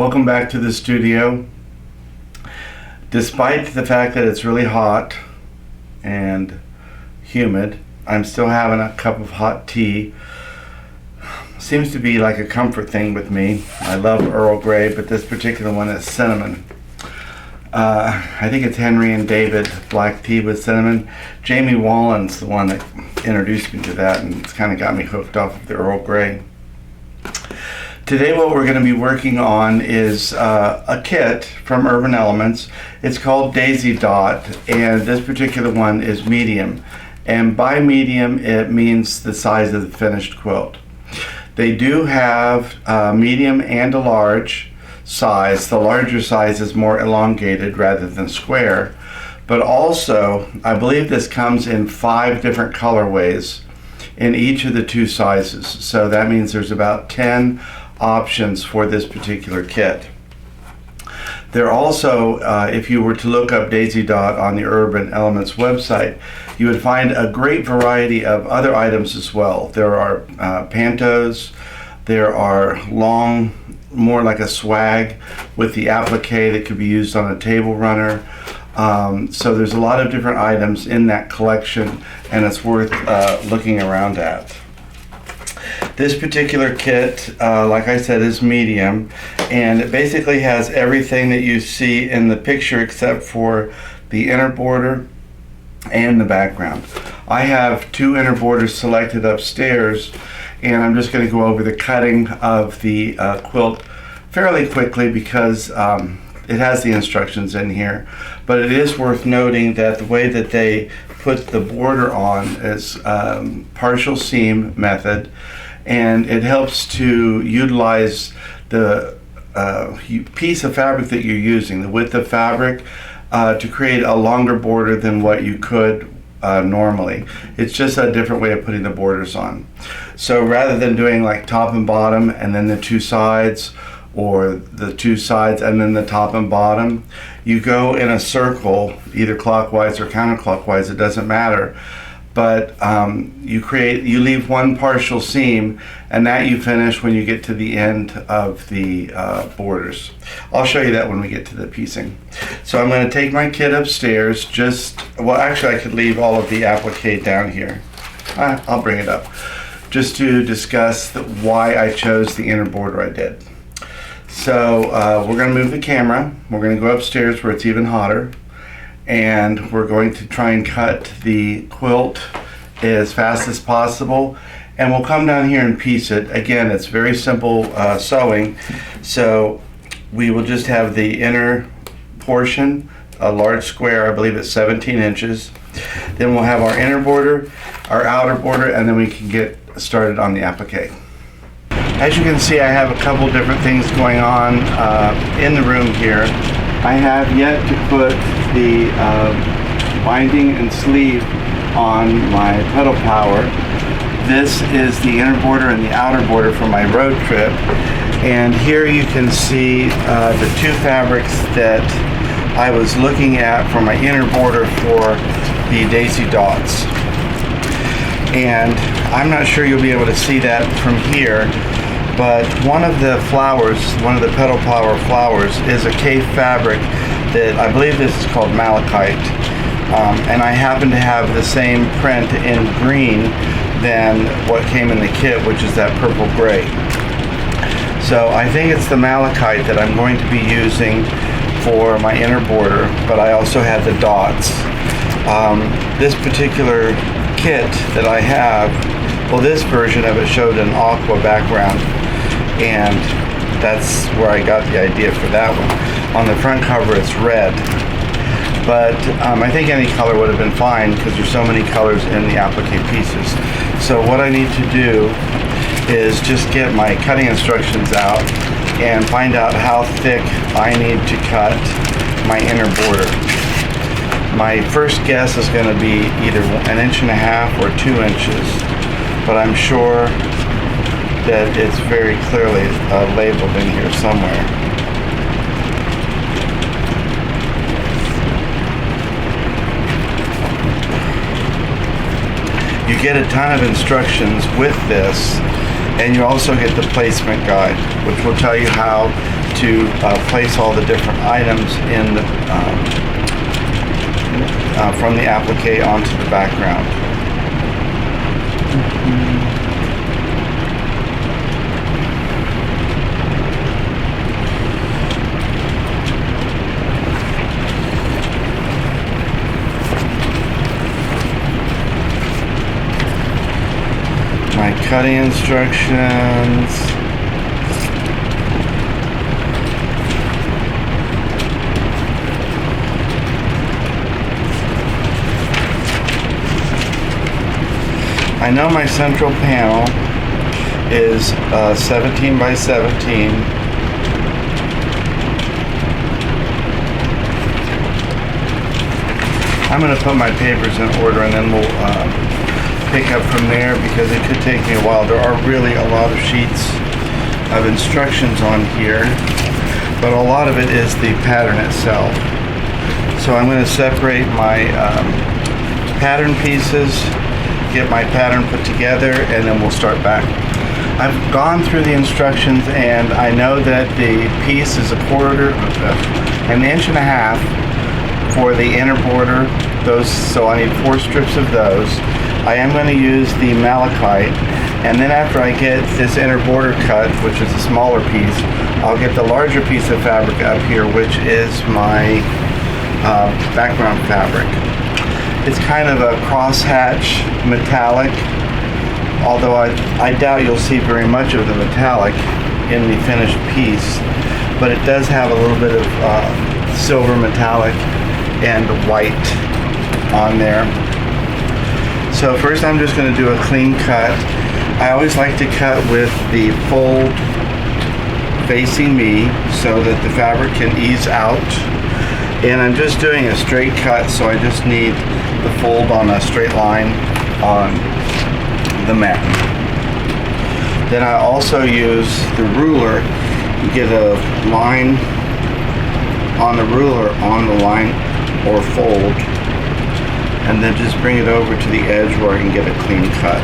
Welcome back to the studio. Despite the fact that it's really hot and humid, I'm still having a cup of hot tea. Seems to be like a comfort thing with me. I love Earl Grey, but this particular one is cinnamon. I think it's Henry and David black tea with cinnamon. Jamie Wallen's the one that introduced me to that, and it's kind of got me hooked off of the Earl Grey. Today what we're going to be working on is a kit from Urban Elements. It's called Daisy Dot, and this particular one is medium. And by medium, it means the size of the finished quilt. They do have a medium and a large size. The larger size is more elongated rather than square. But also, I believe this comes in 5 different colorways in each of the 2 sizes. So that means there's about 10 options for this particular kit. There also, if you were to look up Daisy Dot on the Urban Elements website, you would find a great variety of other items as well. There are pantos, there are long, more like a swag with the applique that could be used on a table runner. So there's a lot of different items in that collection, and it's worth looking around at. This particular kit, like I said, is medium, and it basically has everything that you see in the picture except for the inner border and the background. I have 2 inner borders selected upstairs, and I'm just going to go over the cutting of the quilt fairly quickly because it has the instructions in here. But it is worth noting that the way that they put the border on is partial seam method, and it helps to utilize the piece of fabric that you're using, the width of fabric, to create a longer border than what you could normally. It's just a different way of putting the borders on. So rather than doing like top and bottom and then the 2 sides, or the 2 sides and then the top and bottom, you go in a circle, either clockwise or counterclockwise, it doesn't matter. But you leave one partial seam, and that you finish when you get to the end of the borders. I'll show you that when we get to the piecing. So I'm going to take my kit upstairs. Actually I could leave all of the applique down here. I'll bring it up just to discuss why I chose the inner border I did. So we're going to move the camera. We're going to go upstairs where it's even hotter, and we're going to try and cut the quilt as fast as possible, and we'll come down here and piece it. Again, it's very simple sewing, so we will just have the inner portion, a large square, I believe it's 17 inches. Then we'll have our inner border, our outer border, and then we can get started on the applique. As you can see, I have a couple different things going on in the room here. I have yet to put the binding and sleeve on my pedal power. This is the inner border and the outer border for my road trip. And here you can see the 2 fabrics that I was looking at for my inner border for the Daisy Dotz. And I'm not sure you'll be able to see that from here, but one of the flowers, one of the pedal power flowers, is a K fabric that I believe this is called malachite. And I happen to have the same print in green than what came in the kit, which is that purple gray. So I think it's the malachite that I'm going to be using for my inner border, but I also have the dots. This particular kit that I have, well, this version of it showed an aqua background, and that's where I got the idea for that one. On the front cover it's red, but I think any color would have been fine because there's so many colors in the applique pieces. So what I need to do is just get my cutting instructions out and find out how thick I need to cut my inner border. My first guess is going to be either 1.5 inches or 2 inches, but I'm sure that it's very clearly labeled in here somewhere. You get a ton of instructions with this, and you also get the placement guide, which will tell you how to place all the different items in the, from the applique onto the background. My cutting instructions. I know my central panel is 17 by 17. I'm going to put my papers in order and then we'll pick up from there because it could take me a while. There are really a lot of sheets of instructions on here, but a lot of it is the pattern itself. So I'm going to separate my pattern pieces, get my pattern put together, and then we'll start back. I've gone through the instructions and I know that the piece is an inch and a half for the inner border. So I need 4 strips of those. I am going to use the malachite, and then after I get this inner border cut, which is a smaller piece, I'll get the larger piece of fabric up here, which is my background fabric. It's kind of a crosshatch metallic, although I doubt you'll see very much of the metallic in the finished piece, but it does have a little bit of silver metallic and white on there. So first I'm just going to do a clean cut. I always like to cut with the fold facing me so that the fabric can ease out. And I'm just doing a straight cut, so I just need the fold on a straight line on the mat. Then I also use the ruler to get a line on the ruler on the line or fold, and then just bring it over to the edge where I can get a clean cut.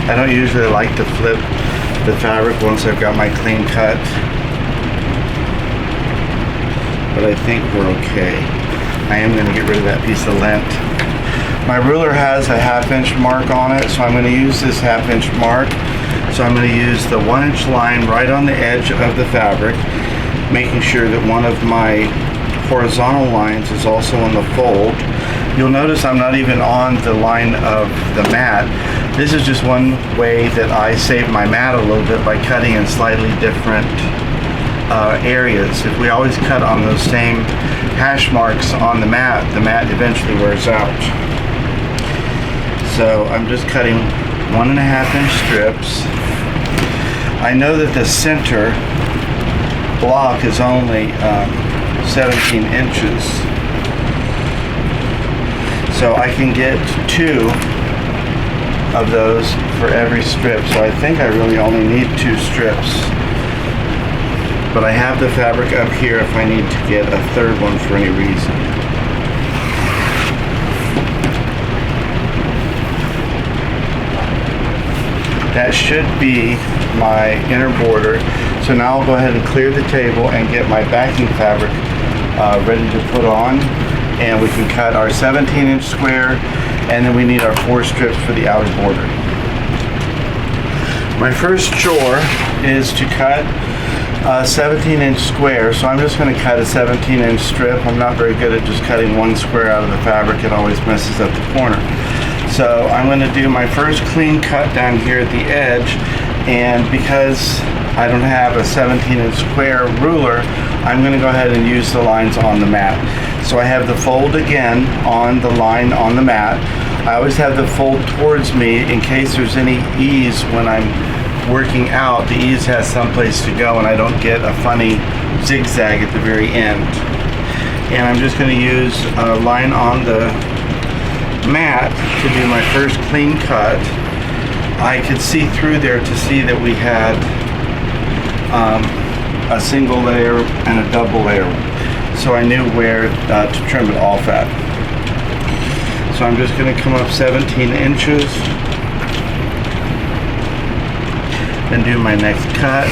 I don't usually like to flip the fabric once I've got my clean cut, but I think we're okay. I am going to get rid of that piece of lint. My ruler has a 1/2 inch mark on it, so I'm going to use this 1/2 inch mark. So I'm going to use the 1 inch line right on the edge of the fabric, making sure that one of my horizontal lines is also on the fold. You'll notice I'm not even on the line of the mat. This is just one way that I save my mat a little bit by cutting in slightly different areas. If we always cut on those same hash marks on the mat eventually wears out. So I'm just cutting 1.5 inch strips. I know that the center block is only 17 inches. So I can get 2 of those for every strip. So I think I really only need 2 strips. But I have the fabric up here if I need to get a 3rd one for any reason. That should be my inner border. So now I'll go ahead and clear the table and get my backing fabric ready to put on. And we can cut our 17 inch square, and then we need our 4 strips for the outer border. My first chore is to cut a 17 inch square, so I'm just going to cut a 17 inch strip. I'm not very good at just cutting one square out of the fabric. It always messes up the corner. So I'm going to do my first clean cut down here at the edge, and because I don't have a 17 inch square ruler, I'm going to go ahead and use the lines on the mat. So I have the fold again on the line on the mat. I always have the fold towards me in case there's any ease when I'm working out. The ease has someplace to go and I don't get a funny zigzag at the very end. And I'm just going to use a line on the mat to do my first clean cut. I could see through there to see that we had a single layer and a double layer, so I knew where to trim it off at. So I'm just going to come up 17 inches and do my next cut.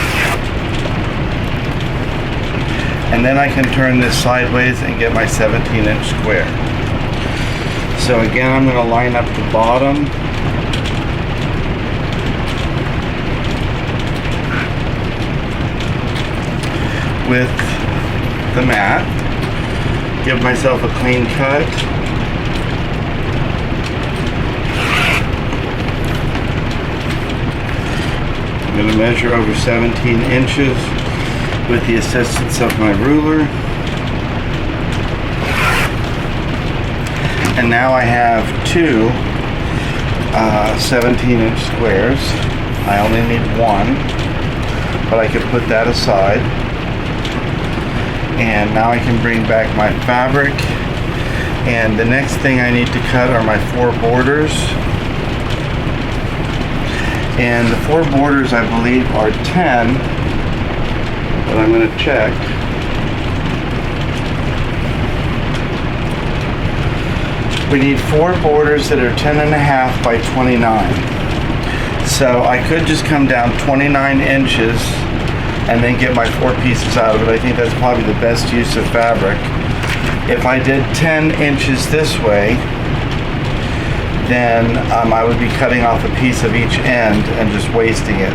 And then I can turn this sideways and get my 17-inch square. So again, I'm going to line up the bottom. With the mat. Give myself a clean cut. I'm going to measure over 17 inches with the assistance of my ruler. And now I have two 17-inch squares. I only need one, but I could put that aside. And now I can bring back my fabric. And the next thing I need to cut are my 4 borders. And the 4 borders, I believe, are 10, but I'm going to check. We need 4 borders that are 10.5 by 29. So I could just come down 29 inches and then get my 4 pieces out of it. I think that's probably the best use of fabric. If I did 10 inches this way, then I would be cutting off a piece of each end and just wasting it,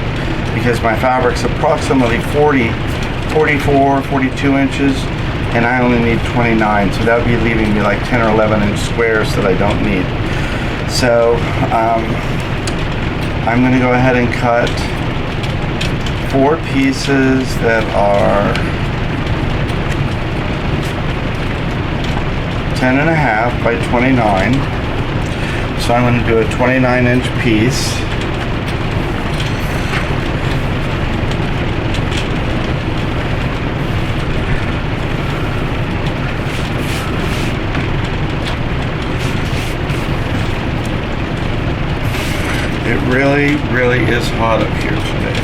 because my fabric's approximately 44, 42 inches, and I only need 29, so that would be leaving me like 10 or 11 inch squares that I don't need. So I'm going to go ahead and cut 4 pieces that are 10.5 by 29. So I'm going to do a 29-inch piece. It really, really is hot up here today.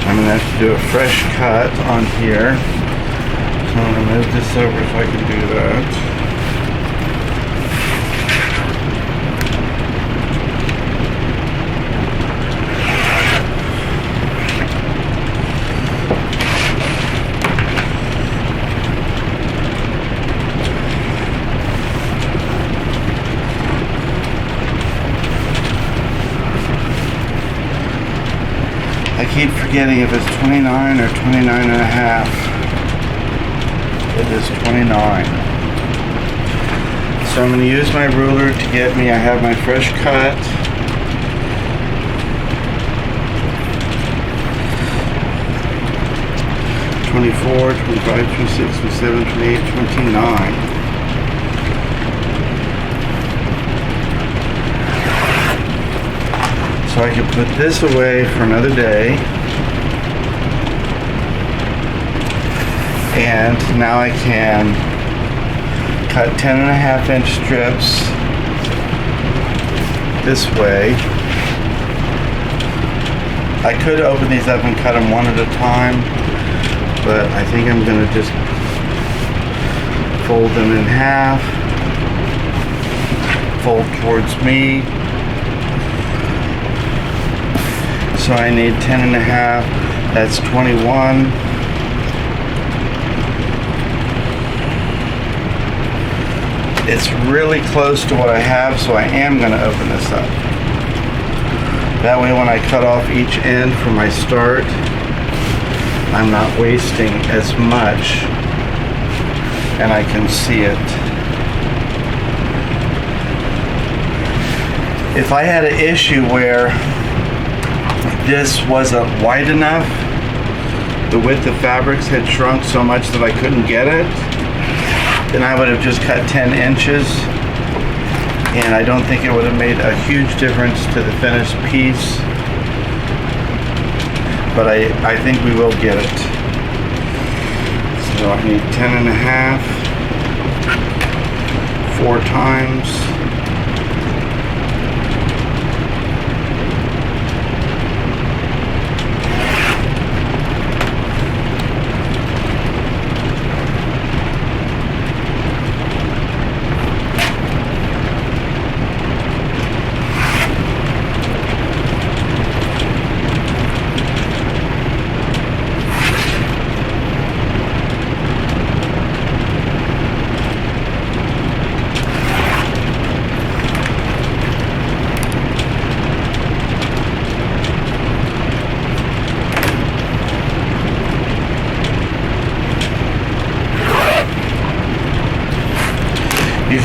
I'm going to have to do a fresh cut on here. So I'm going to move this over so I can do that. I keep forgetting if it's 29 or 29.5. It is 29. So I'm going to use my ruler to get me, I have my fresh cut. (24, 25, 26, 27, 28, 29). So I can put this away for another day. And now I can cut 10.5-inch strips this way. I could open these up and cut them one at a time, but I think I'm going to just fold them in half, fold towards me. So I need 10.5, that's 21. It's really close to what I have, so I am going to open this up. That way when I cut off each end from my start, I'm not wasting as much, and I can see it. If I had an issue where this wasn't wide enough, the width of fabrics had shrunk so much that I couldn't get it, then I would have just cut 10 inches, and I don't think it would have made a huge difference to the finished piece, but I think we will get it. So I need 10.5, 4 times.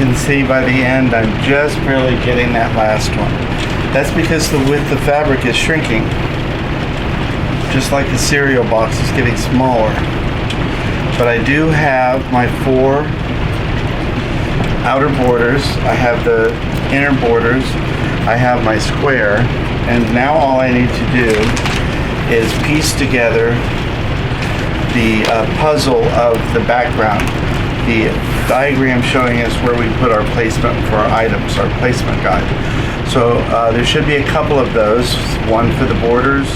can see by the end, I'm just barely getting that last one. That's because the width of fabric is shrinking. Just like the cereal box is getting smaller. But I do have my 4 outer borders. I have the inner borders. I have my square. And now all I need to do is piece together the puzzle of the background. The diagram showing us where we put our placement for our items, our placement guide. So there should be a couple of those, one for the borders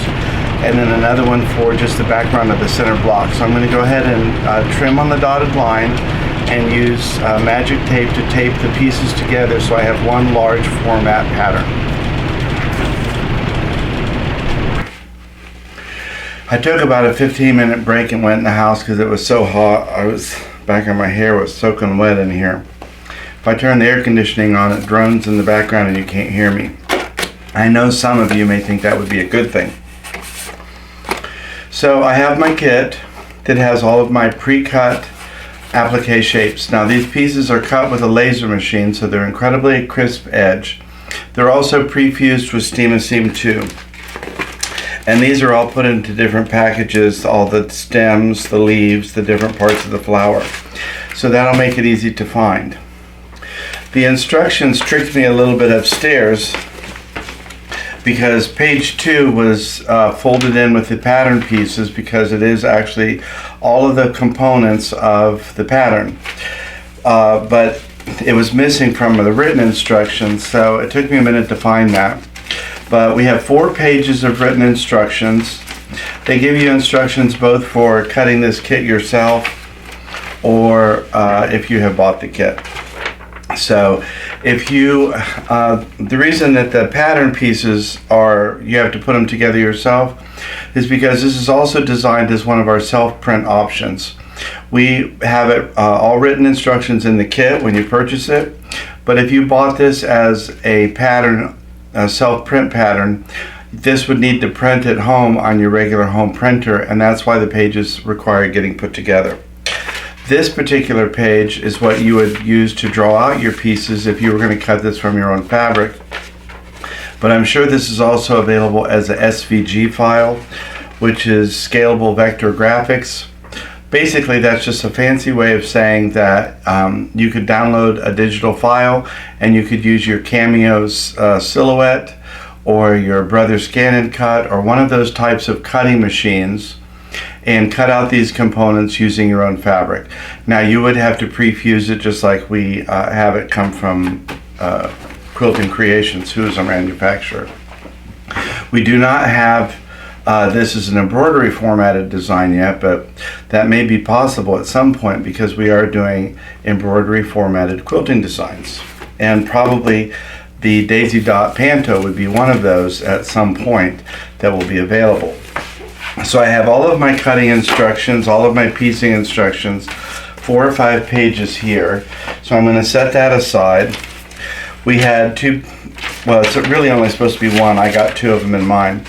and then another one for just the background of the center block. So I'm going to go ahead and trim on the dotted line and use magic tape to tape the pieces together so I have one large format pattern. I took about a 15-minute break and went in the house because it was so hot. Back of my hair was soaking wet in here. If I turn the air conditioning on, it drones in the background and you can't hear me. I know some of you may think that would be a good thing. So I have my kit that has all of my pre-cut applique shapes. Now these pieces are cut with a laser machine, so they're incredibly crisp edge. They're also pre-fused with Steam Seam 2. And these are all put into different packages, all the stems, the leaves, the different parts of the flower. So that'll make it easy to find. The instructions tricked me a little bit upstairs because page 2 was folded in with the pattern pieces because it is actually all of the components of the pattern. But it was missing from the written instructions, so it took me a minute to find that. But we have 4 pages of written instructions. They give you instructions both for cutting this kit yourself or if you have bought the kit. So if you, the reason that the pattern pieces are, you have to put them together yourself is because this is also designed as one of our self-print options. We have it all written instructions in the kit when you purchase it, but if you bought this as a pattern, a self-print pattern, this would need to print at home on your regular home printer, and that's why the pages require getting put together. This particular page is what you would use to draw out your pieces if you were going to cut this from your own fabric. But I'm sure this is also available as a SVG file, which is scalable vector graphics. Basically, that's just a fancy way of saying that you could download a digital file and you could use your Cameo's Silhouette or your Brother Scan and Cut or one of those types of cutting machines and cut out these components using your own fabric. Now you would have to pre-fuse it just like we have it come from Quilting Creations, who is a manufacturer. We do not have this is an embroidery formatted design yet, but that may be possible at some point because we are doing embroidery formatted quilting designs. And probably the Daisy Dot Panto would be one of those at some point that will be available. So I have all of my cutting instructions, all of my piecing instructions, 4 or 5 pages here. So I'm going to set that aside. We had 2, well, it's really only supposed to be 1. I got 2 of them in mind.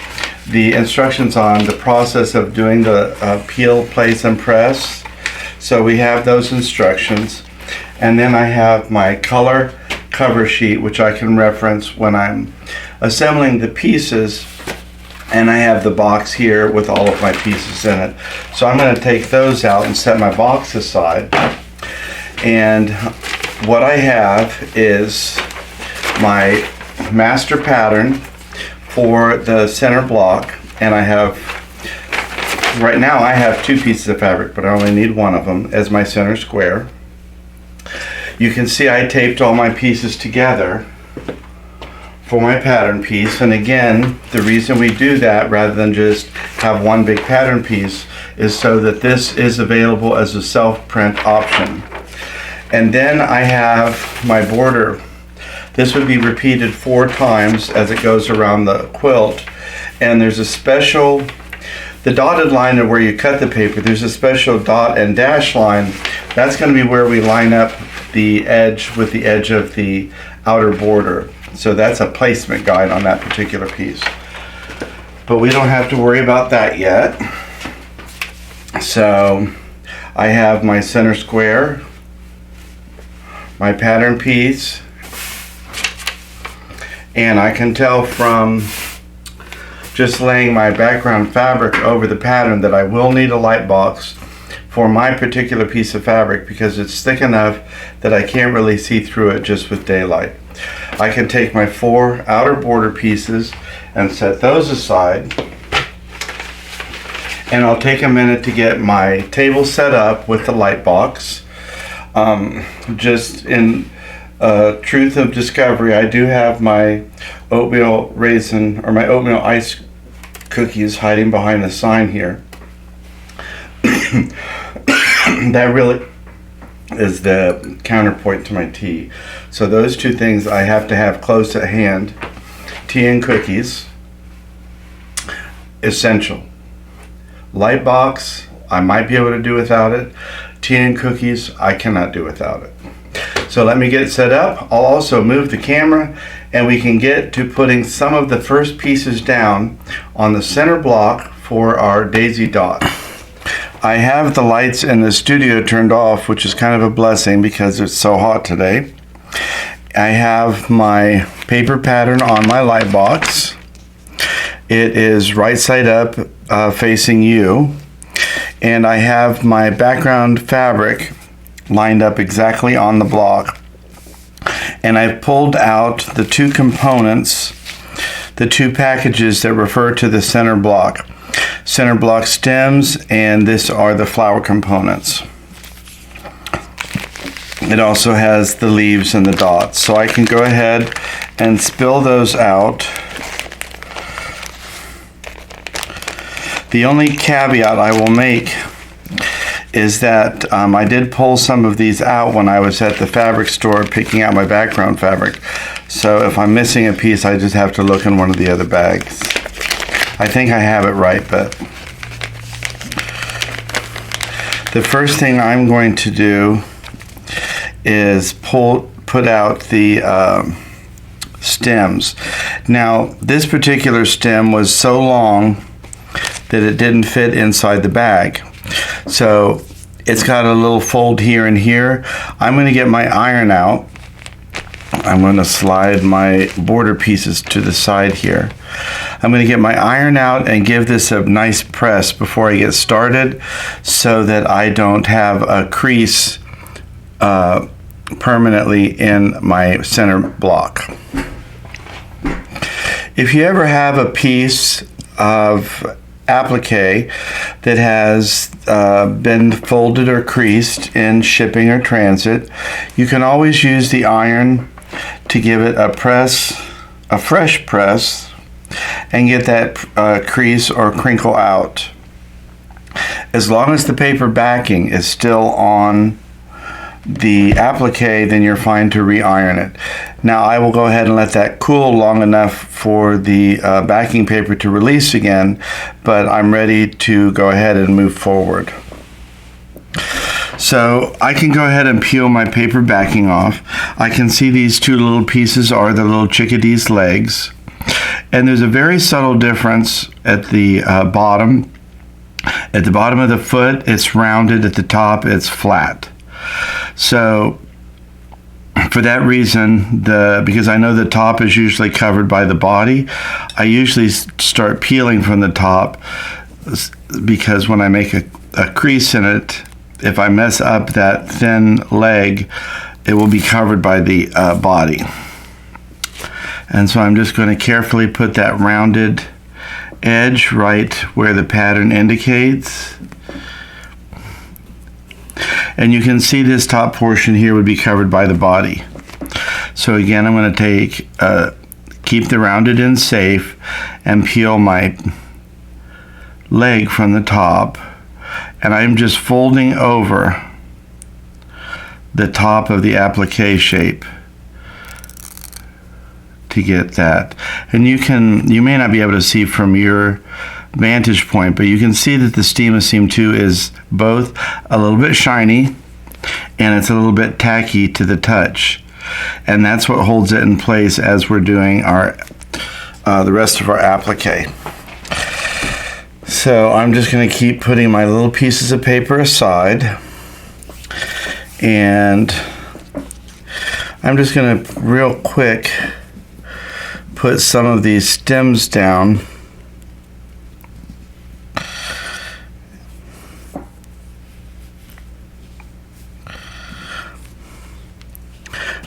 The instructions on the process of doing the peel, place, and press. So we have those instructions. And then I have my color cover sheet, which I can reference when I'm assembling the pieces. And I have the box here with all of my pieces in it. So I'm going to take those out and set my box aside. And what I have is my master pattern for the center block, and I have, right now I have 2 pieces of fabric, but I only need 1 of them as my center square. You can see I taped all my pieces together for my pattern piece, and again, the reason we do that rather than just have one big pattern piece is so that this is available as a self-print option. And then I have my border. This would be repeated 4 times as it goes around the quilt. And there's a special, the dotted line of where you cut the paper, there's a special dot and dash line. That's going to be where we line up the edge with the edge of the outer border. So that's a placement guide on that particular piece. But we don't have to worry about that yet. So I have my center square, my pattern piece, and I can tell from just laying my background fabric over the pattern that I will need a light box for my particular piece of fabric because it's thick enough that I can't really see through it just with daylight. I can take my 4 outer border pieces and set those aside, and I'll take a minute to get my table set up with the light box. Just in truth of discovery, I do have my oatmeal raisin or my oatmeal ice cookies hiding behind the sign here. That really is the counterpoint to my tea. So those two things I have to have close at hand. Tea and cookies, essential. Light box, I might be able to do without it. Tea and cookies, I cannot do without it. So let me get it set up. I'll also move the camera and we can get to putting some of the first pieces down on the center block for our daisy dot. I have the lights in the studio turned off, which is kind of a blessing because it's so hot today. I have my paper pattern on my light box. It is right side up, facing you. And I have my background fabric lined up exactly on the block. And I've pulled out the 2 components, the 2 packages that refer to the center block. Center block stems, and this are the flower components. It also has the leaves and the dots. So I can go ahead and spill those out. The only caveat I will make is that I did pull some of these out when I was at the fabric store picking out my background fabric. So if I'm missing a piece, I just have to look in one of the other bags. I think I have it right, but the first thing I'm going to do is put out the stems. Now, this particular stem was so long that it didn't fit inside the bag. So it's got a little fold here and here. I'm going to get my iron out. I'm going to slide my border pieces to the side here. I'm going to get my iron out and give this a nice press before I get started so that I don't have a crease permanently in my center block. If you ever have a piece of applique that has been folded or creased in shipping or transit, you can always use the iron to give it a fresh press, and get that crease or crinkle out. As long as the paper backing is still on the applique, then you're fine to re-iron it. Now I will go ahead and let that cool long enough for the backing paper to release again, but I'm ready to go ahead and move forward. So I can go ahead and peel my paper backing off. I can see these 2 little pieces are the little chickadee's legs. And there's a very subtle difference at the bottom. At the bottom of the foot, it's rounded. At the top, it's flat. So for that reason, because I know the top is usually covered by the body, I usually start peeling from the top, because when I make a crease in it, if I mess up that thin leg, it will be covered by the body. And so I'm just going to carefully put that rounded edge right where the pattern indicates. And you can see this top portion here would be covered by the body. So again, I'm going to keep the rounded end safe and peel my leg from the top. And I'm just folding over the top of the applique shape to get that. And you may not be able to see from your vantage point, but you can see that the Steam Seam 2 is both a little bit shiny and it's a little bit tacky to the touch. And that's what holds it in place as we're doing our the rest of our applique. So I'm just going to keep putting my little pieces of paper aside, and I'm just going to real quick put some of these stems down.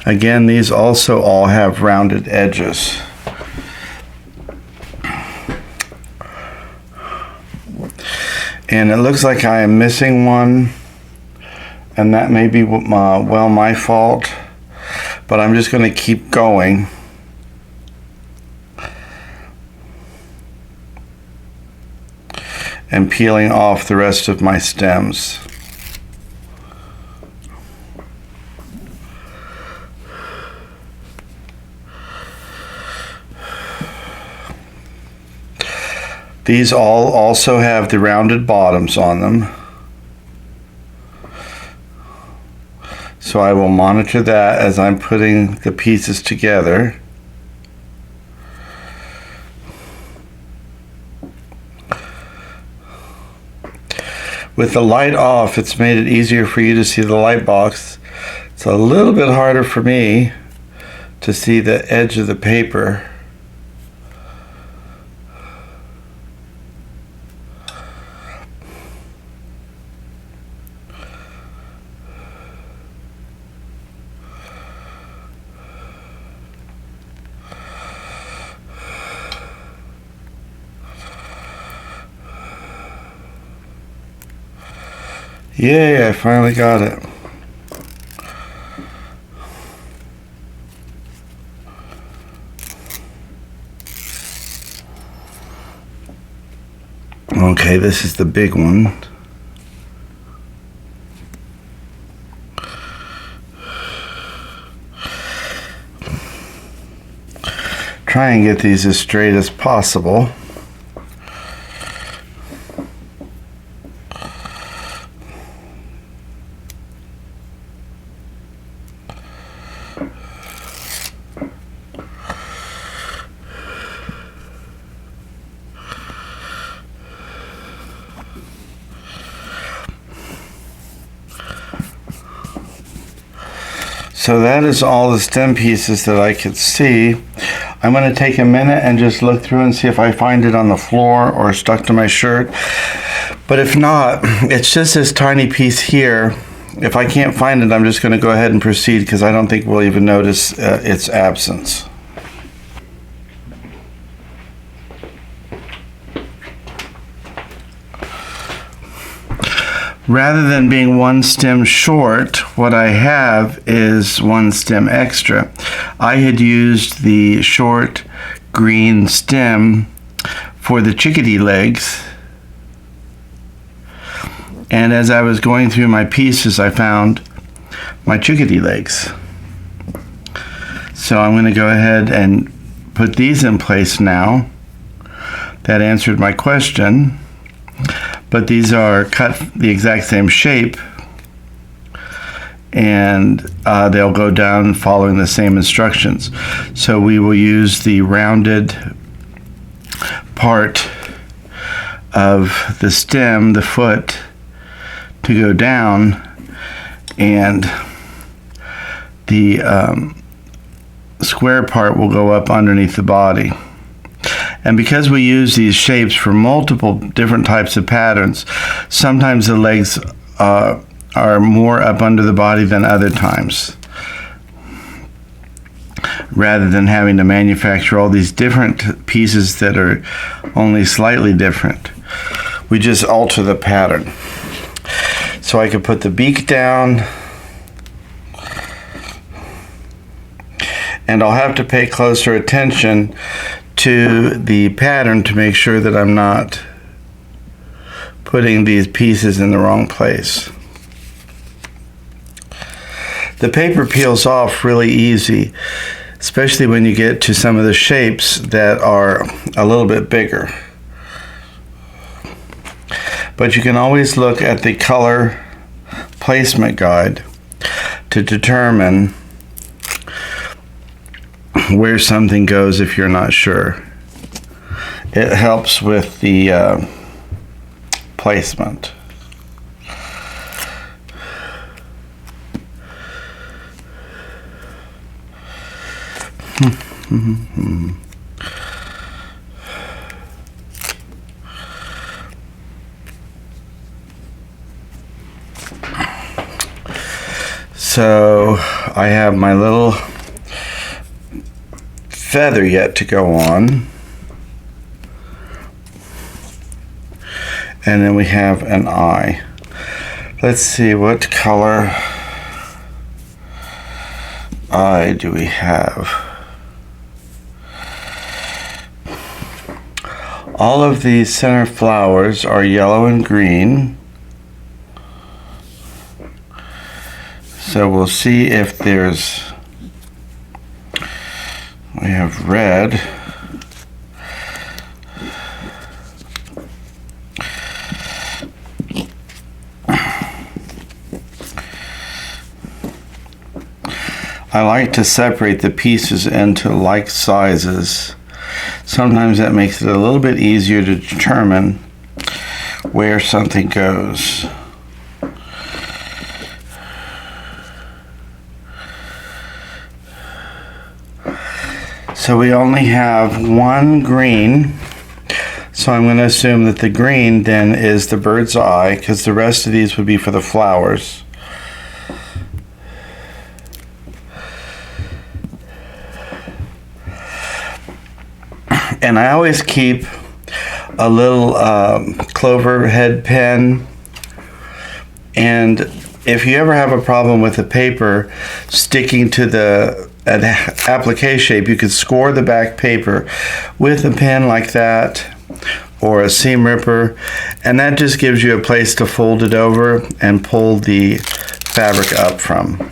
Again, these also all have rounded edges. And it looks like I am missing one, and that may be my fault, but I'm just going to keep going. And peeling off the rest of my stems. These all also have the rounded bottoms on them. So I will monitor that as I'm putting the pieces together. With the light off, it's made it easier for you to see the light box. It's a little bit harder for me to see the edge of the paper. Yay, I finally got it. Okay, this is the big one. Try and get these as straight as possible. So that is all the stem pieces that I could see. I'm going to take a minute and just look through and see if I find it on the floor or stuck to my shirt. But if not, it's just this tiny piece here. If I can't find it, I'm just going to go ahead and proceed because I don't think we'll even notice its absence. Rather than being one stem short, what I have is one stem extra. I had used the short green stem for the chickadee legs, and as I was going through my pieces, I found my chickadee legs. So I'm going to go ahead and put these in place now. That answered my question. But these are cut the exact same shape, and they'll go down following the same instructions. So we will use the rounded part of the stem, the foot, to go down, and the square part will go up underneath the body. And because we use these shapes for multiple different types of patterns, sometimes the legs are more up under the body than other times. Rather than having to manufacture all these different pieces that are only slightly different, we just alter the pattern. So I could put the beak down, and I'll have to pay closer attention to the pattern to make sure that I'm not putting these pieces in the wrong place. The paper peels off really easy, especially when you get to some of the shapes that are a little bit bigger. But you can always look at the color placement guide to determine where something goes if you're not sure. It helps with the placement. So I have my little feather yet to go on. And then we have an eye. Let's see, what color eye do we have? All of these center flowers are yellow and green. So we'll see if there's, we have red. I like to separate the pieces into like sizes. Sometimes that makes it a little bit easier to determine where something goes. So we only have one green, so I'm going to assume that the green then is the bird's eye, because the rest of these would be for the flowers. And I always keep a little clover head pen, and if you ever have a problem with the paper sticking to the applique shape, you could score the back paper with a pen like that or a seam ripper, and that just gives you a place to fold it over and pull the fabric up from.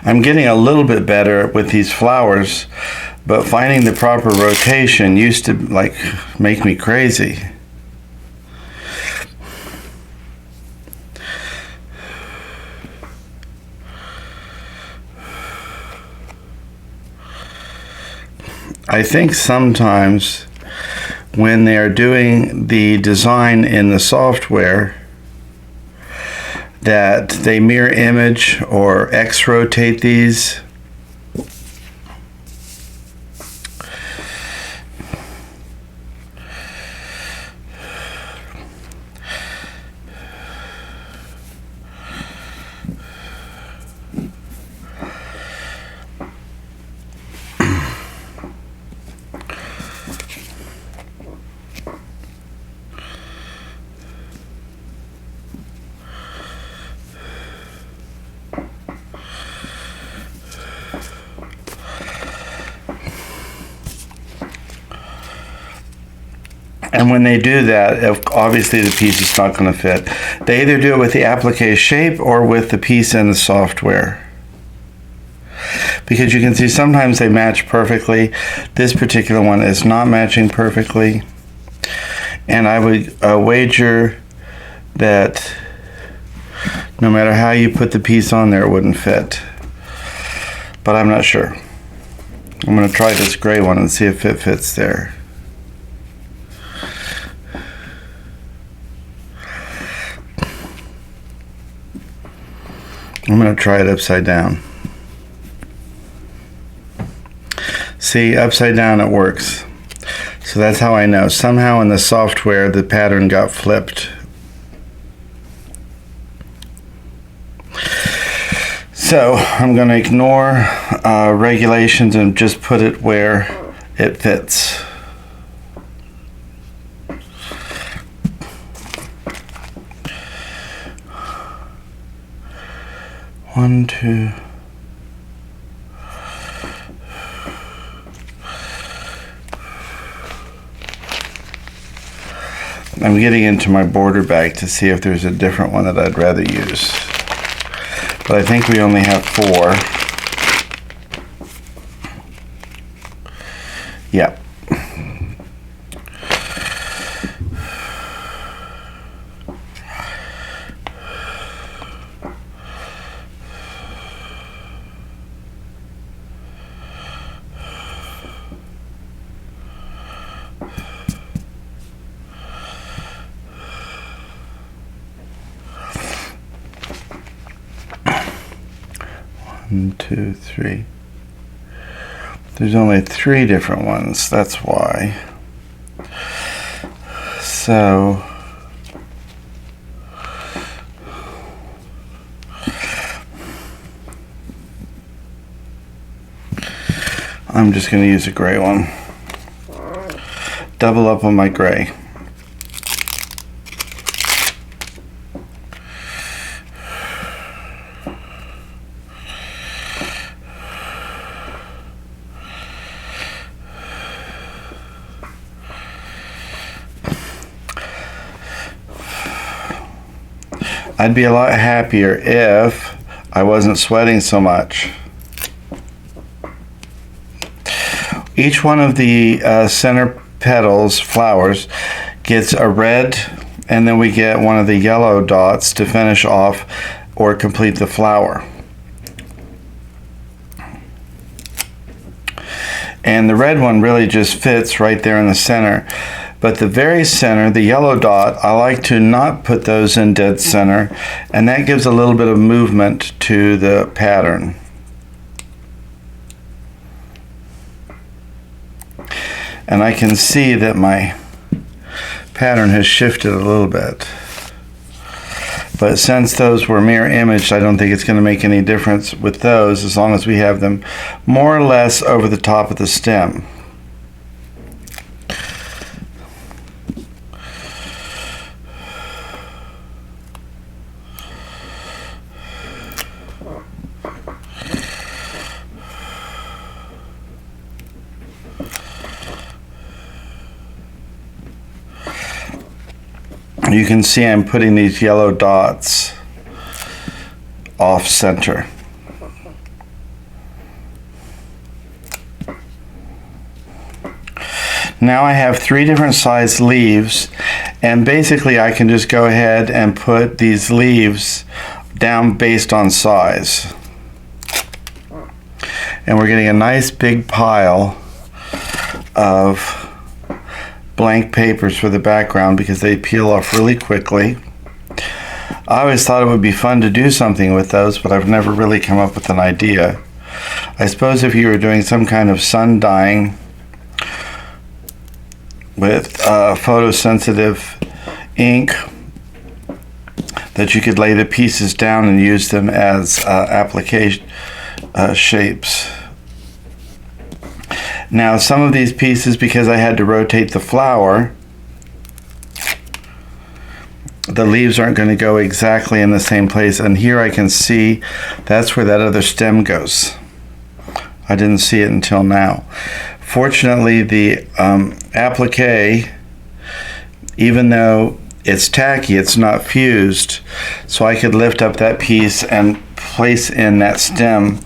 I'm getting a little bit better with these flowers, but finding the proper rotation used to like make me crazy. I think sometimes when they're doing the design in the software, that they mirror image or X rotate these. And when they do that, obviously the piece is not going to fit. They either do it with the applique shape or with the piece in the software. Because you can see sometimes they match perfectly. This particular one is not matching perfectly. And I would wager that no matter how you put the piece on there, it wouldn't fit. But I'm not sure. I'm going to try this gray one and see if it fits there. I'm going to try it upside down. See, upside down it works. So that's how I know. Somehow in the software the pattern got flipped. So I'm going to ignore regulations and just put it where it fits. One, two. I'm getting into my border bag to see if there's a different one that I'd rather use. But I think we only have 4. Yep. 1, 2, 3. There's only 3 different ones, that's why. So I'm just going to use a gray one. Double up on my gray. I'd be a lot happier if I wasn't sweating so much. Each one of the center petals, flowers, gets a red, and then we get one of the yellow dots to finish off or complete the flower. And the red one really just fits right there in the center. But the very center, the yellow dot, I like to not put those in dead center, and that gives a little bit of movement to the pattern. And I can see that my pattern has shifted a little bit. But since those were mirror imaged, I don't think it's going to make any difference with those as long as we have them more or less over the top of the stem. You can see I'm putting these yellow dots off center. Now I have 3 different size leaves, and basically I can just go ahead and put these leaves down based on size. And we're getting a nice big pile of blank papers for the background because they peel off really quickly. I always thought it would be fun to do something with those, but I've never really come up with an idea. I suppose if you were doing some kind of sun dyeing with photosensitive ink, that you could lay the pieces down and use them as applique shapes. Now some of these pieces, because I had to rotate the flower, the leaves aren't going to go exactly in the same place, and here I can see that's where that other stem goes. I didn't see it until now. Fortunately, the applique, even though it's tacky, it's not fused, so I could lift up that piece and place in that stem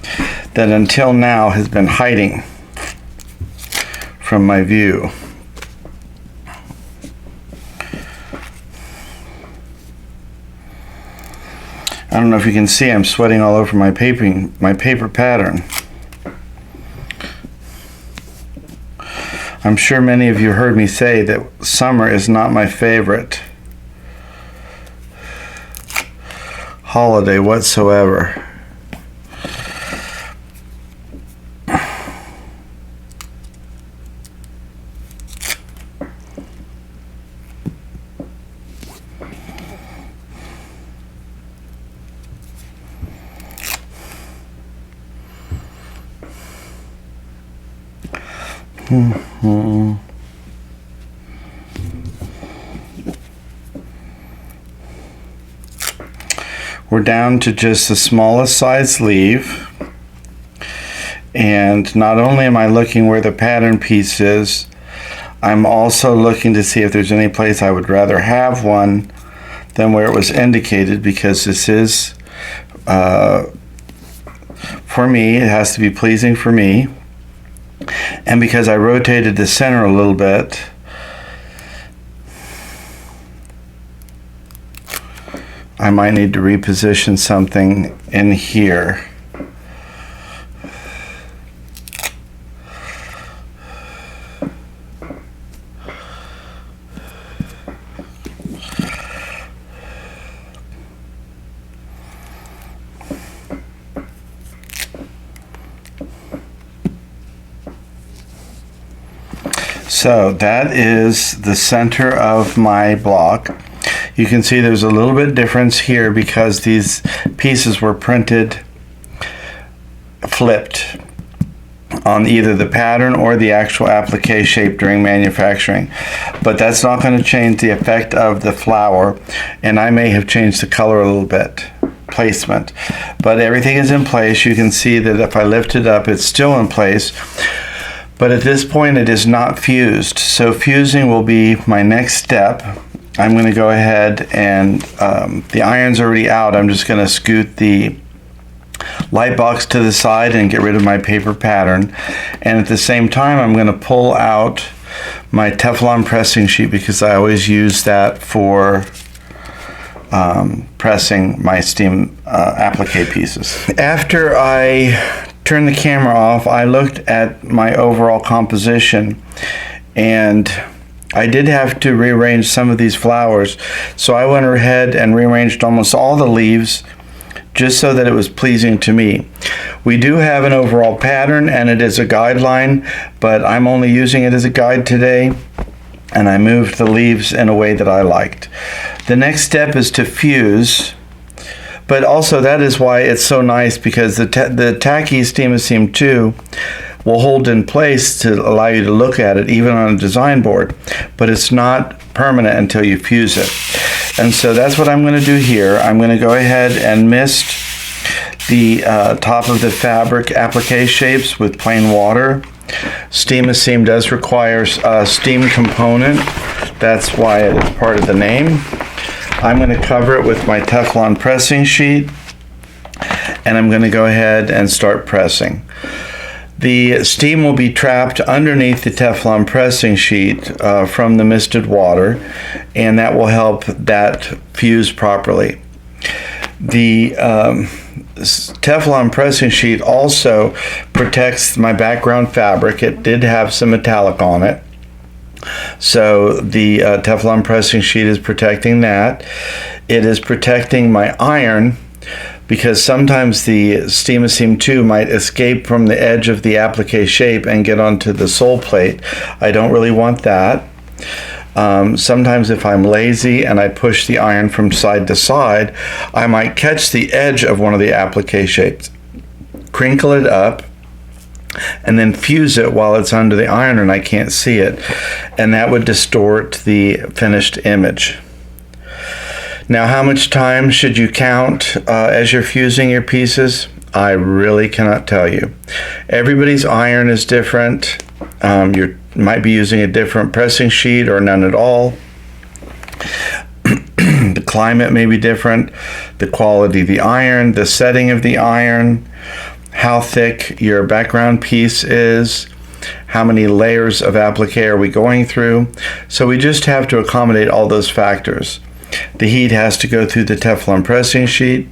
that until now has been hiding from my view. I don't know if you can see, I'm sweating all over my paper pattern. I'm sure many of you heard me say that summer is not my favorite holiday whatsoever. We're down to just the smallest size leaf, and not only am I looking where the pattern piece is, I'm also looking to see if there's any place I would rather have one than where it was indicated, because this is for me, it has to be pleasing for me. And because I rotated the center a little bit, I might need to reposition something in here. So that is the center of my block. You can see there's a little bit difference here because these pieces were printed flipped on either the pattern or the actual applique shape during manufacturing. But that's not going to change the effect of the flower, and I may have changed the color a little bit, placement. But everything is in place. You can see that if I lift it up, it's still in place. But at this point, it is not fused. So fusing will be my next step. I'm going to go ahead and the iron's already out. I'm just going to scoot the light box to the side and get rid of my paper pattern. And at the same time, I'm going to pull out my Teflon pressing sheet because I always use that for pressing my steam applique pieces. After I turned the camera off, I looked at my overall composition, and I did have to rearrange some of these flowers. So I went ahead and rearranged almost all the leaves just so that it was pleasing to me. We do have an overall pattern and it is a guideline, but I'm only using it as a guide today, and I moved the leaves in a way that I liked. The next step is to fuse, but also that is why it's so nice, because the tacky Steam 2 will hold in place to allow you to look at it even on a design board, but it's not permanent until you fuse it. And so that's what I'm going to do here. I'm going to go ahead and mist the top of the fabric applique shapes with plain water. Steam does require a steam component. That's why it is part of the name. I'm going to cover it with my Teflon pressing sheet, and I'm going to go ahead and start pressing. The steam will be trapped underneath the Teflon pressing sheet from the misted water, and that will help that fuse properly. The Teflon pressing sheet also protects my background fabric. It did have some metallic on it, so the Teflon pressing sheet is protecting that. It is protecting my iron, because sometimes the Steam 2 might escape from the edge of the applique shape and get onto the sole plate. I don't really want that. Sometimes if I'm lazy and I push the iron from side to side, I might catch the edge of one of the applique shapes, crinkle it up, and then fuse it while it's under the iron and I can't see it. And that would distort the finished image. Now, how much time should you count as you're fusing your pieces? I really cannot tell you. Everybody's iron is different. You might be using a different pressing sheet or none at all. The climate may be different. The quality of the iron, the setting of the iron, how thick your background piece is, how many layers of applique are we going through. So we just have to accommodate all those factors. The heat has to go through the Teflon pressing sheet,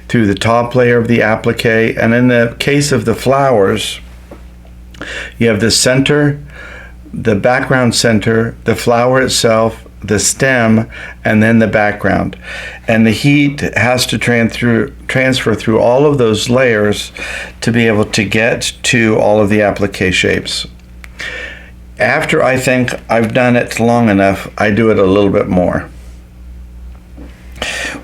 through the top layer of the applique, and in the case of the flowers, you have the center, the background center, the flower itself, the stem, and then the background. And the heat has to transfer through all of those layers to be able to get to all of the applique shapes. After I think I've done it long enough, I do it a little bit more.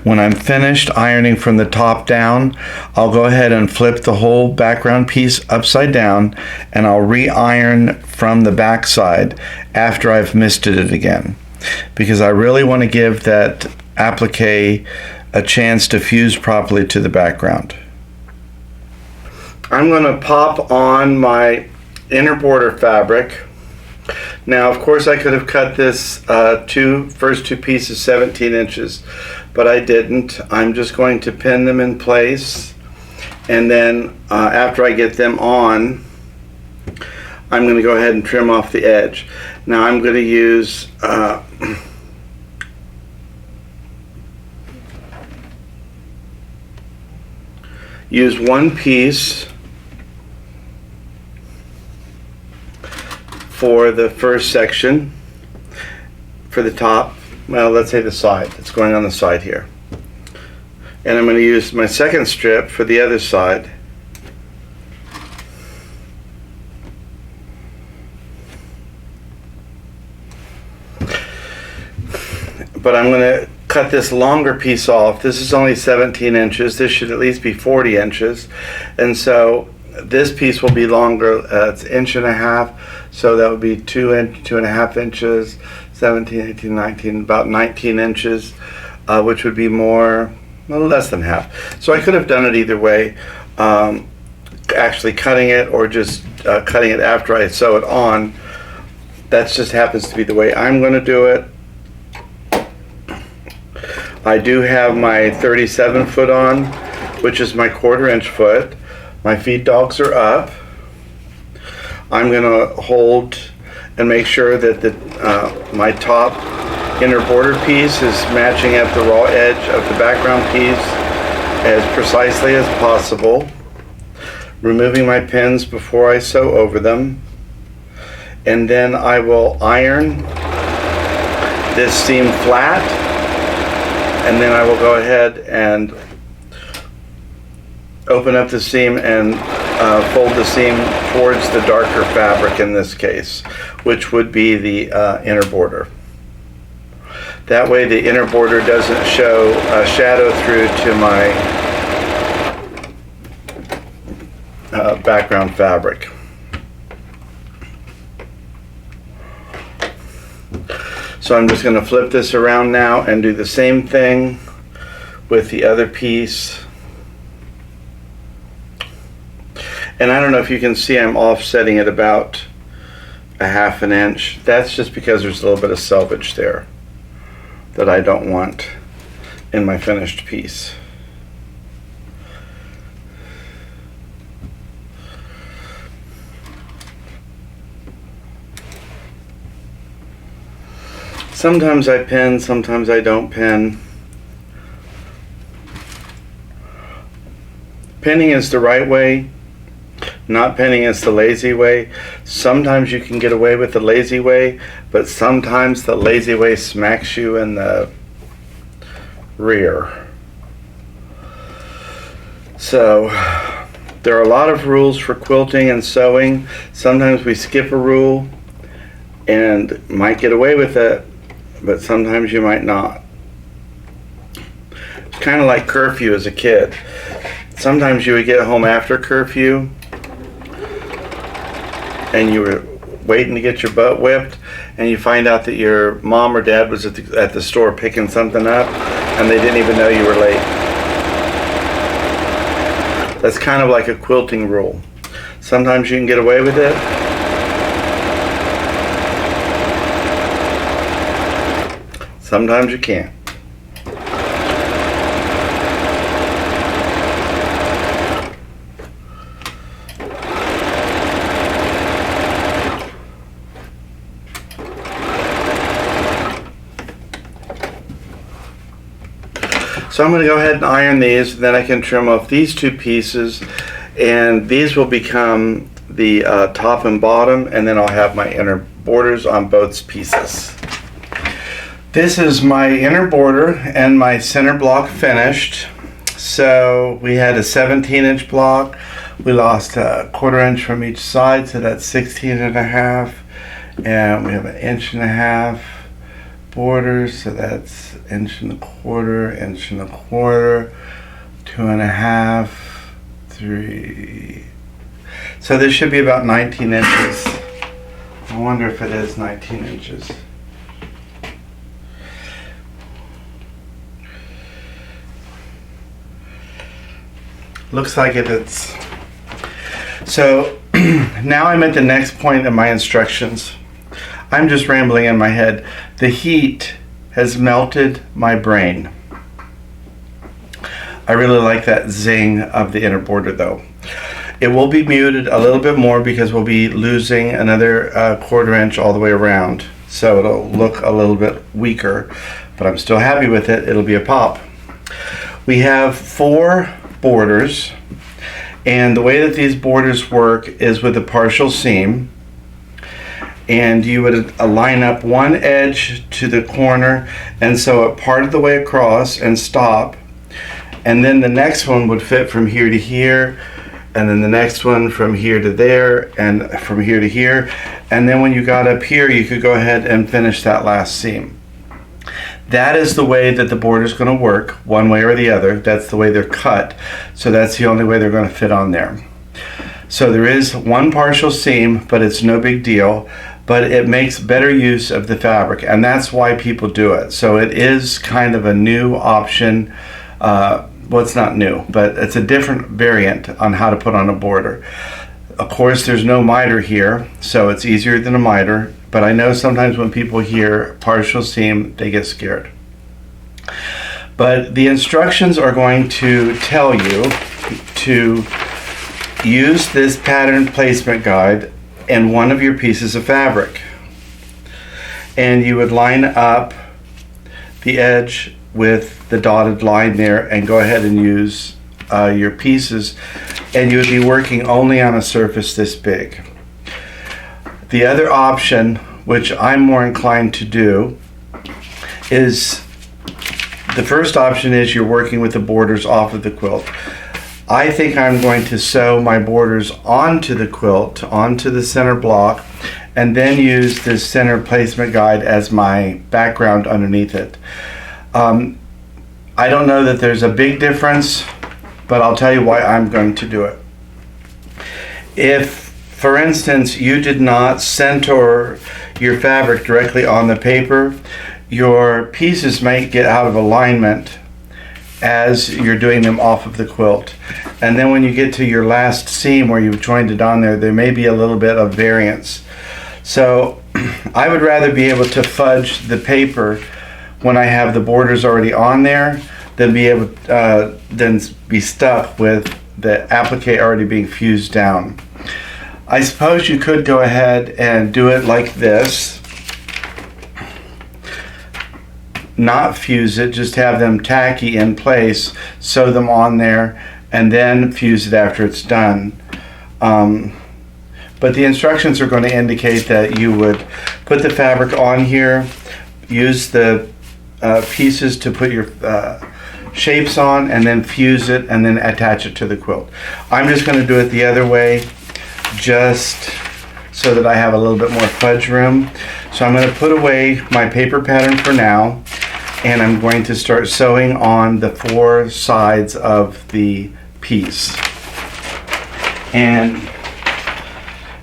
When I'm finished ironing from the top down, I'll go ahead and flip the whole background piece upside down, and I'll re-iron from the back side after I've misted it again, because I really want to give that applique a chance to fuse properly to the background. I'm going to pop on my inner border fabric. Now, of course, I could have cut this first two pieces 17 inches, but I didn't. I'm just going to pin them in place, and then after I get them on, I'm going to go ahead and trim off the edge. Now I'm going to use one piece for the first section, for the top, well, let's say the side. It's going on the side here. And I'm going to use my second strip for the other side. but I'm going to cut this longer piece off. This is only 17 inches. This should at least be 40 inches. And so this piece will be longer. It's 1.5 inches. So that would be 2.5 inches, 17, 18, 19, about 19 inches, which would be more, well, less than half. So I could have done it either way, actually cutting it or just cutting it after I sew it on. That just happens to be the way I'm going to do it. I do have my 37 foot on, which is my 1/4 inch foot. My feed dogs are up. I'm going to hold and make sure that my top inner border piece is matching at the raw edge of the background piece as precisely as possible. Removing my pins before I sew over them. And then I will iron this seam flat, and then I will go ahead and open up the seam and fold the seam towards the darker fabric in this case, which would be the inner border. That way the inner border doesn't show a shadow through to my background fabric. So I'm just going to flip this around now and do the same thing with the other piece. And I don't know if you can see, I'm offsetting it about 1/2 inch. That's just because there's a little bit of selvage there that I don't want in my finished piece. Sometimes I pin, sometimes I don't pin. Pinning is the right way. Not pinning is the lazy way. Sometimes you can get away with the lazy way, but sometimes the lazy way smacks you in the rear. So there are a lot of rules for quilting and sewing. Sometimes we skip a rule and might get away with it, but sometimes you might not. It's kind of like curfew as a kid. Sometimes you would get home after curfew and you were waiting to get your butt whipped, and you find out that your mom or dad was at the store picking something up and they didn't even know you were late. That's kind of like a quilting rule. Sometimes you can get away with it. Sometimes you can't. So I'm going to go ahead and iron these, and then I can trim off these two pieces, and these will become the top and bottom, and then I'll have my inner borders on both pieces. This is my inner border and my center block finished. So we had a 17-inch block. We lost a 1/4 inch from each side, so that's 16.5, and we have 1.5 inch borders, so that's 1.25 inches, 1.25 inches, 2.5, 3. So this should be about 19 inches. I wonder if it is 19 inches. Looks like it's. So now I'm at the next point in my instructions. I'm just rambling in my head. The heat has melted my brain. I really like that zing of the inner border though. It will be muted a little bit more because we'll be losing another 1/4 inch all the way around. So it'll look a little bit weaker, but I'm still happy with it. It'll be a pop. We have 4 borders, and the way that these borders work is with a partial seam. And you would line up one edge to the corner and sew it part of the way across and stop, and then the next one would fit from here to here, and then the next one from here to there, and from here to here, and then when you got up here you could go ahead and finish that last seam. that is the way that the border is going to work, one way or the other. That's the way they're cut, so that's the only way they're going to fit on there. So there is one partial seam, but it's no big deal, but it makes better use of the fabric, and that's why people do it. So it is kind of a new option. Well, it's not new, but it's a different variant on how to put on a border. Of course, there's no miter here, so it's easier than a miter, but I know sometimes when people hear partial seam, they get scared. But the instructions are going to tell you to use this pattern placement guide in one of your pieces of fabric. And you would line up the edge with the dotted line there and go ahead and use your pieces, and you would be working only on a surface this big. The other option, which I'm more inclined to do, is the first option is you're working with the borders off of the quilt. I think I'm going to sew my borders onto the quilt, onto the center block, and then use this center placement guide as my background underneath it. I don't know that there's a big difference, but I'll tell you why I'm going to do it. If, for instance, you did not center your fabric directly on the paper, your pieces might get out of alignment as you're doing them off of the quilt. And then when you get to your last seam where you've joined it on there, there may be a little bit of variance. So I would rather be able to fudge the paper when I have the borders already on there than be stuck with the applique already being fused down. I suppose you could go ahead and do it like this, not fuse it, just have them tacky in place, sew them on there, and then fuse it after it's done. But the instructions are going to indicate that you would put the fabric on here, use the pieces to put your shapes on, and then fuse it and then attach it to the quilt. I'm just going to do it the other way, just so that I have a little bit more fudge room. So I'm going to put away my paper pattern for now, and I'm going to start sewing on the four sides of the piece. And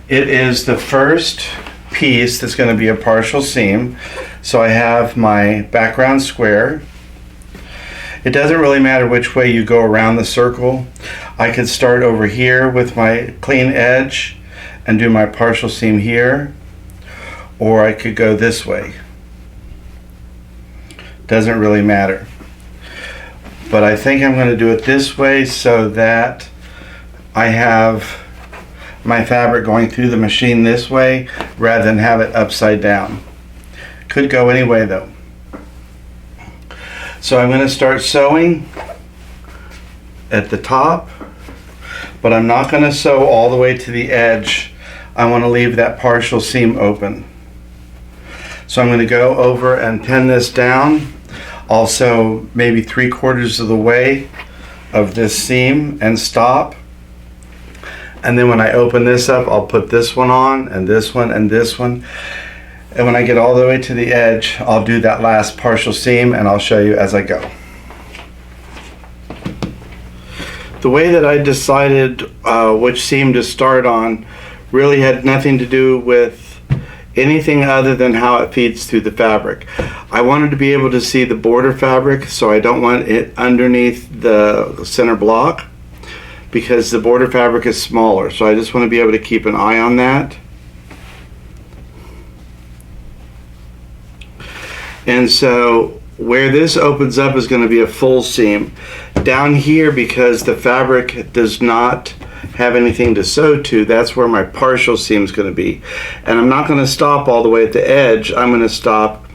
it is the first piece that's going to be a partial seam. So I have my background square. It doesn't really matter which way you go around the circle. I could start over here with my clean edge and do my partial seam here, or I could go this way. Doesn't really matter. But I think I'm going to do it this way so that I have my fabric going through the machine this way rather than have it upside down. Could go any way though. So I'm going to start sewing at the top, but I'm not going to sew all the way to the edge. I want to leave that partial seam open. So I'm going to go over and pin this down, also maybe 3/4 of the way of this seam, and stop. And then when I open this up, I'll put this one on, and this one, and this one. And when I get all the way to the edge, I'll do that last partial seam, and I'll show you as I go. The way that I decided which seam to start on really had nothing to do with anything other than how it feeds through the fabric. I wanted to be able to see the border fabric, so I don't want it underneath the center block because the border fabric is smaller. So I just want to be able to keep an eye on that. And so where this opens up is going to be a full seam. Down here, because the fabric does not have anything to sew to, that's where my partial seam is going to be. And I'm not going to stop all the way at the edge. I'm going to stop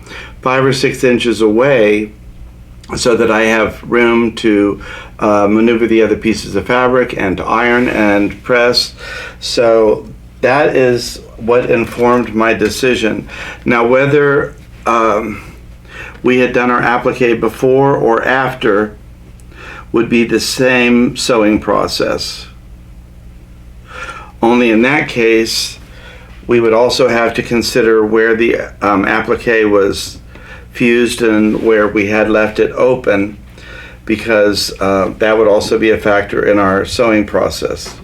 5 or 6 inches away so that I have room to maneuver the other pieces of fabric and to iron and press. So that is what informed my decision. Now, whether we had done our applique before or after would be the same sewing process. Only in that case, we would also have to consider where the applique was fused and where we had left it open, because that would also be a factor in our sewing process.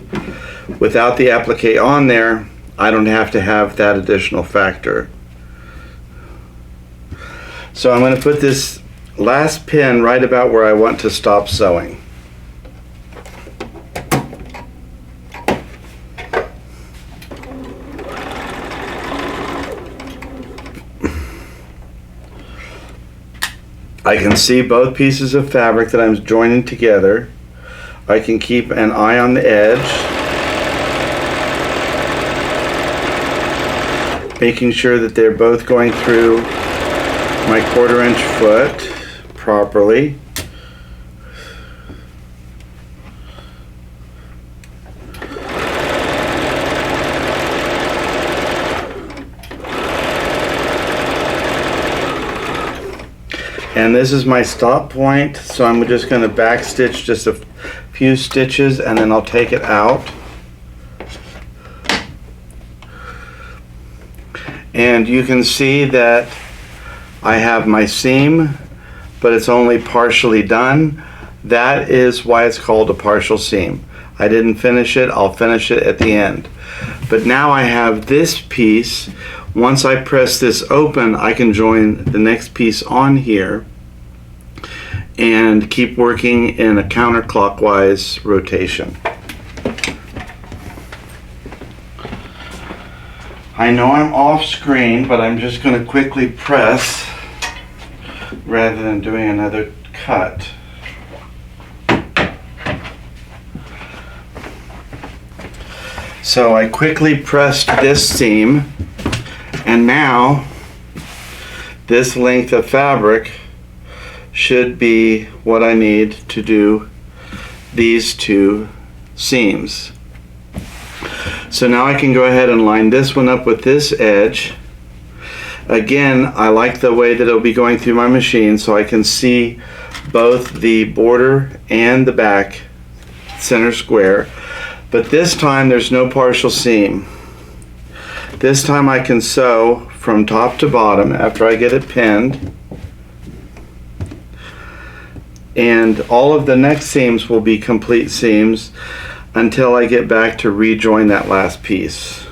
Without the applique on there, I don't have to have that additional factor. So I'm going to put this last pin right about where I want to stop sewing. I can see both pieces of fabric that I'm joining together. I can keep an eye on the edge, making sure that they're both going through my 1/4 inch foot properly. And this is my stop point, so I'm just going to back stitch just a few stitches and then I'll take it out. And you can see that I have my seam, but it's only partially done. That is why it's called a partial seam. I didn't finish it, I'll finish it at the end. But now I have this piece. Once I press this open, I can join the next piece on here and keep working in a counterclockwise rotation. I know I'm off screen, but I'm just going to quickly press rather than doing another cut. So I quickly pressed this seam, and now this length of fabric should be what I need to do these two seams. So now I can go ahead and line this one up with this edge. Again, I like the way that it'll be going through my machine, so I can see both the border and the back center square. But this time there's no partial seam. This time I can sew from top to bottom after I get it pinned. And all of the next seams will be complete seams until I get back to rejoin that last piece.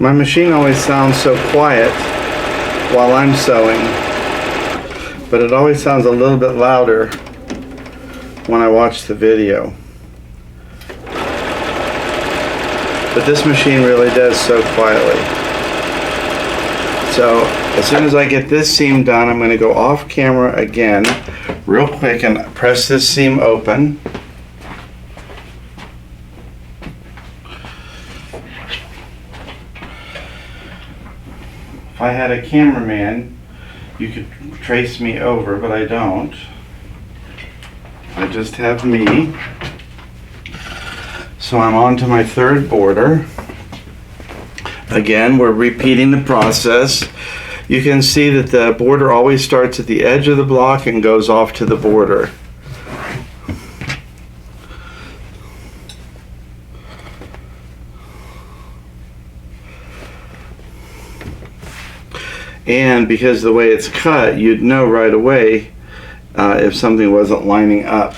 My machine always sounds so quiet while I'm sewing, but it always sounds a little bit louder when I watch the video. But this machine really does sew quietly. So as soon as I get this seam done, I'm going to go off camera again real quick and press this seam open. If I had a cameraman, you could trace me over, but I don't. I just have me. So I'm on to my third border. Again, we're repeating the process. You can see that the border always starts at the edge of the block and goes off to the border. And because of the way it's cut, you'd know right away if something wasn't lining up.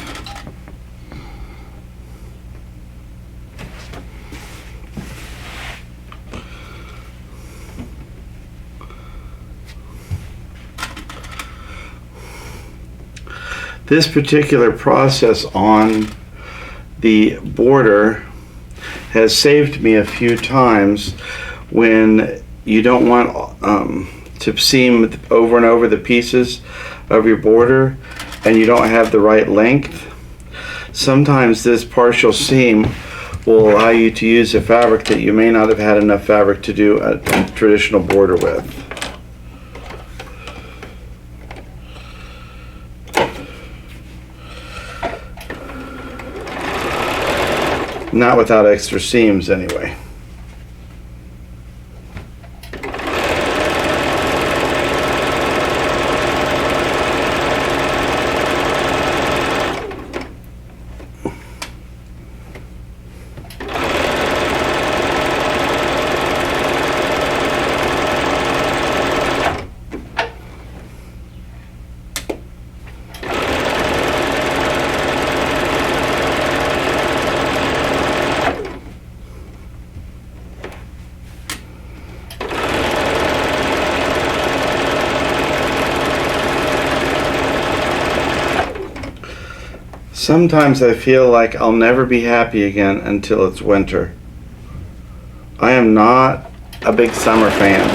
This particular process on the border has saved me a few times when you don't want to seam over and over the pieces of your border and you don't have the right length, sometimes this partial seam will allow you to use a fabric that you may not have had enough fabric to do a traditional border with. Not without extra seams anyway. Sometimes I feel like I'll never be happy again until it's winter. I am not a big summer fan.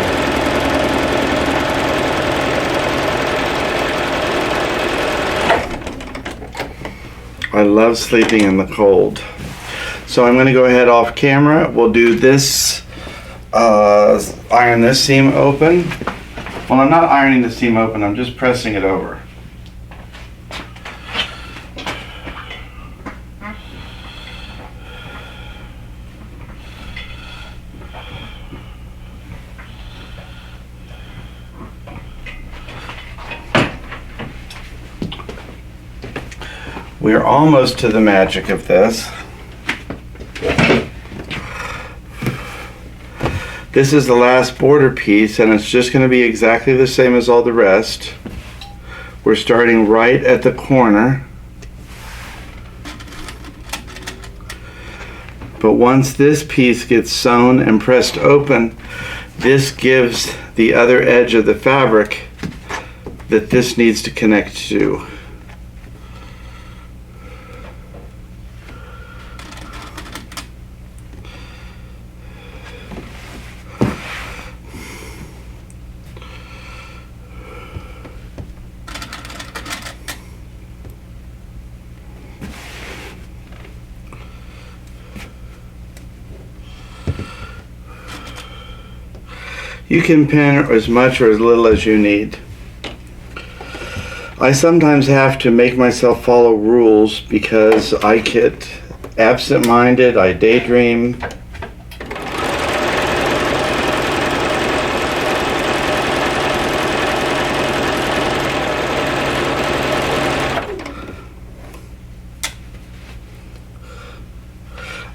I love sleeping in the cold. So I'm going to go ahead off camera. We'll do this, iron this seam open. Well, I'm not ironing the seam open, I'm just pressing it over. We're almost to the magic of this. This is the last border piece and it's just going to be exactly the same as all the rest. We're starting right at the corner. But once this piece gets sewn and pressed open, this gives the other edge of the fabric that this needs to connect to. You can pin as much or as little as you need. I sometimes have to make myself follow rules because I get absent-minded, I daydream.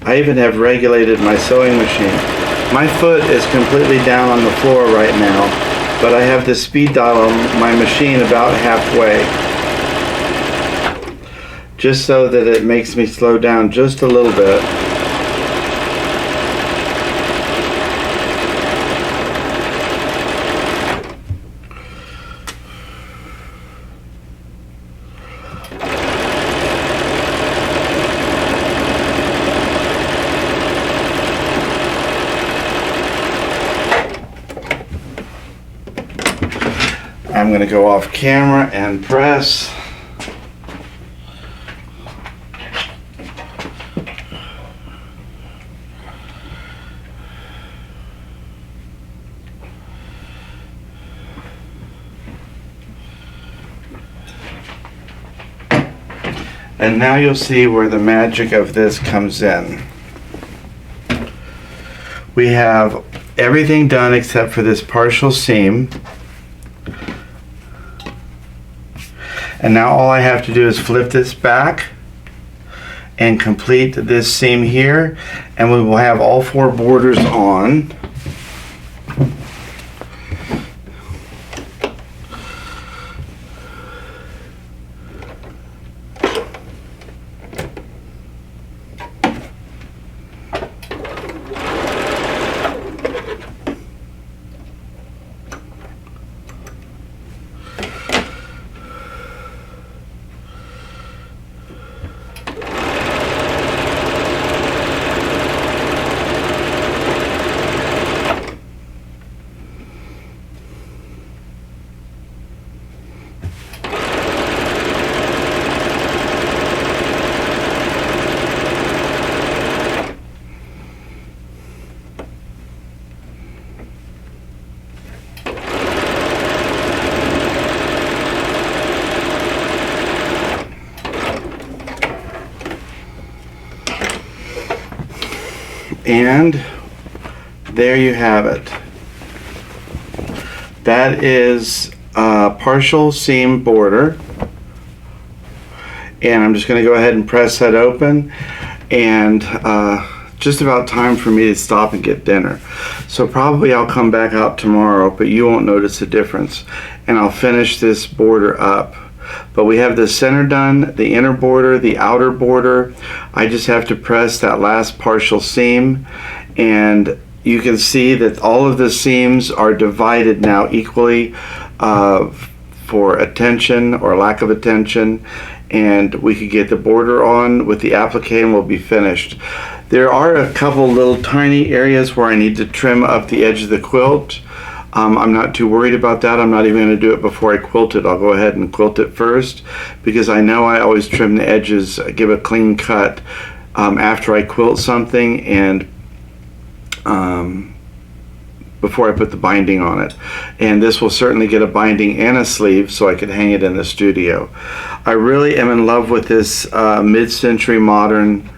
I even have regulated my sewing machine. My foot is completely down on the floor right now, but I have the speed dial on my machine about halfway, just so that it makes me slow down just a little bit. I'm going to go off camera and press. And now you'll see where the magic of this comes in. We have everything done except for this partial seam. And now all I have to do is flip this back and complete this seam here, and we will have all four borders on. And there you have it. That is a partial seam border. And I'm just going to go ahead and press that open, and just about time for me to stop and get dinner. So probably I'll come back out tomorrow, but you won't notice a difference. And I'll finish this border up. But we have the center done, the inner border, the outer border. I just have to press that last partial seam, and you can see that all of the seams are divided now equally for attention or lack of attention, and we could get the border on with the applique and we'll be finished. There are a couple little tiny areas where I need to trim up the edge of the quilt. I'm not too worried about that. I'm not even going to do it before I quilt it. I'll go ahead and quilt it first, because I know I always trim the edges, give a clean cut after I quilt something, and before I put the binding on it. And this will certainly get a binding and a sleeve so I could hang it in the studio. I really am in love with this mid-century modern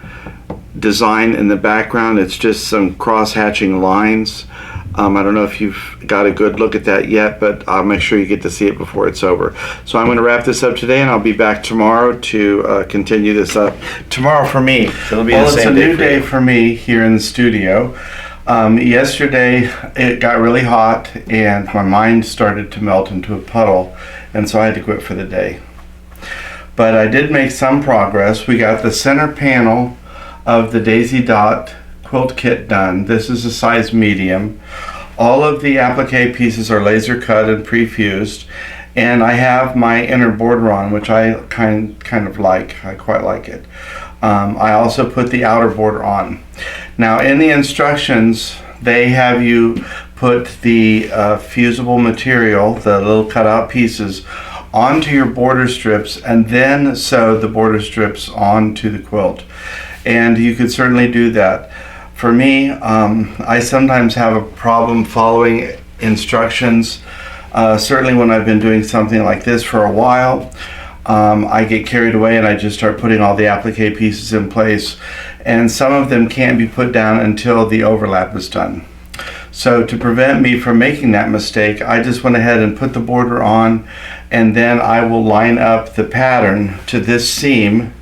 design in the background. It's just some cross-hatching lines. I don't know if you've got a good look at that yet, but I'll make sure you get to see it before it's over. So I'm going to wrap this up today, and I'll be back tomorrow to continue this up. Tomorrow for me. It'll be it's a new day for me here in the studio. Yesterday it got really hot and my mind started to melt into a puddle, and so I had to quit for the day. But I did make some progress. We got the center panel of the Daisy Dot quilt kit done. This is a size medium. All of the applique pieces are laser cut and pre-fused, and I have my inner border on, which I kind of like. I quite like it. I also put the outer border on. Now in the instructions they have you put the fusible material, the little cutout pieces, onto your border strips and then sew the border strips onto the quilt. And you could certainly do that. For me, I sometimes have a problem following instructions. Certainly when I've been doing something like this for a while, I get carried away and I just start putting all the applique pieces in place, and some of them can't be put down until the overlap is done. So to prevent me from making that mistake, I just went ahead and put the border on, and then I will line up the pattern to this seam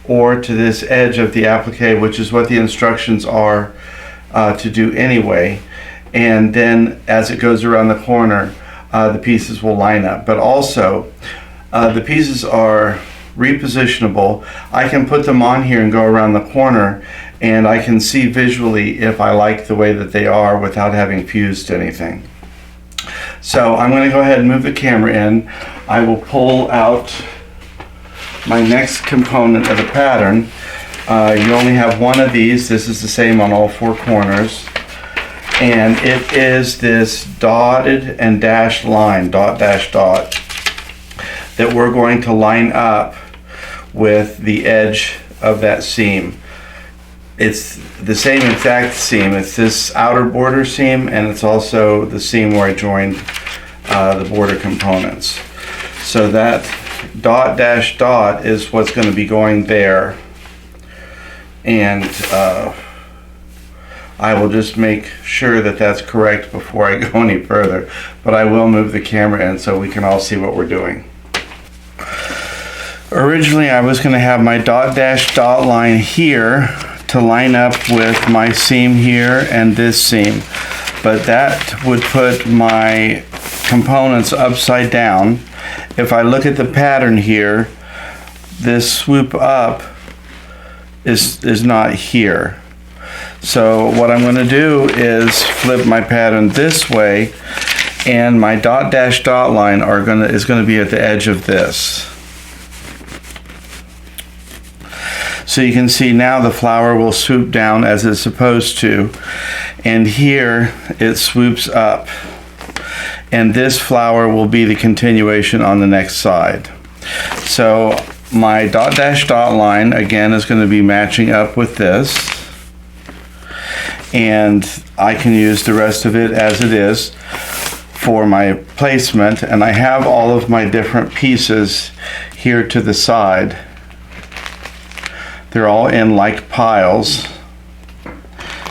or to this edge of the applique, which is what the instructions are to do anyway. And then as it goes around the corner, the pieces will line up. But also, the pieces are repositionable. I can put them on here and go around the corner, and I can see visually if I like the way that they are without having fused anything. So I'm going to go ahead and move the camera in. I will pull out my next component of the pattern. You only have one of these. This is the same on all four corners, and it is this dotted and dashed line, dot dash dot, that we're going to line up with the edge of that seam. It's the same exact seam. It's this outer border seam, and it's also the seam where I joined the border components. So that dot dash dot is what's going to be going there, and I will just make sure that that's correct before I go any further, but I will move the camera in so we can all see what we're doing. Originally I was going to have my dot dash dot line here to line up with my seam here and this seam, but that would put my components upside down. If I look at the pattern here, this swoop up is not here. So what I'm going to do is flip my pattern this way, and my dot dash dot line is going to be at the edge of this. So you can see now the flower will swoop down as it's supposed to, and here it swoops up, and this flower will be the continuation on the next side. So my dot dash dot line again is going to be matching up with this, and I can use the rest of it as it is for my placement. And I have all of my different pieces here to the side. They're all in like piles,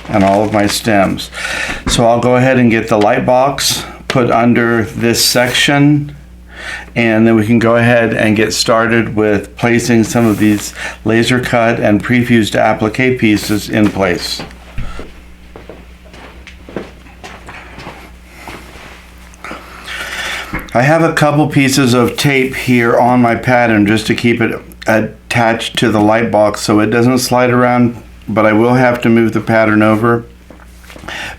and all of my stems. So I'll go ahead and get the light box put under this section, and then we can go ahead and get started with placing some of these laser cut and prefused applique pieces in place. I have a couple pieces of tape here on my pattern just to keep it attached to the light box so it doesn't slide around, but I will have to move the pattern over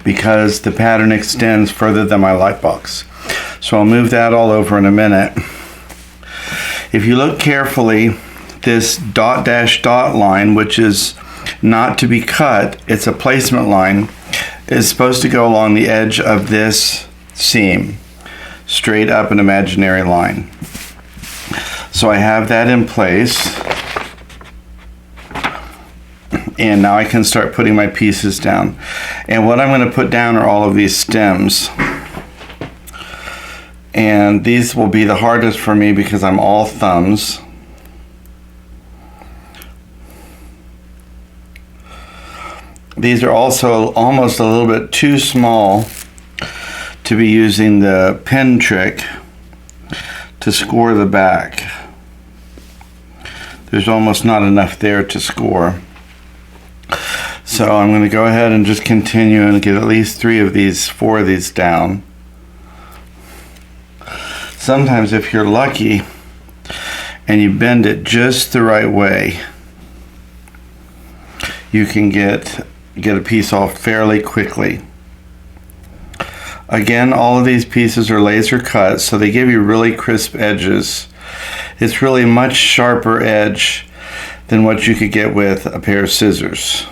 because the pattern extends further than my light box. So I'll move that all over in a minute. If you look carefully, this dot dash dot line, which is not to be cut, it's a placement line, is supposed to go along the edge of this seam, straight up an imaginary line. So I have that in place, and now I can start putting my pieces down. And what I'm going to put down are all of these stems. And these will be the hardest for me because I'm all thumbs. These are also almost a little bit too small to be using the pin trick to score the back. There's almost not enough there to score. So I'm going to go ahead and just continue and get at least 4 of these down. Sometimes if you're lucky and you bend it just the right way, you can get a piece off fairly quickly. Again, all of these pieces are laser cut, so they give you really crisp edges. It's really much sharper edge than what you could get with a pair of scissors.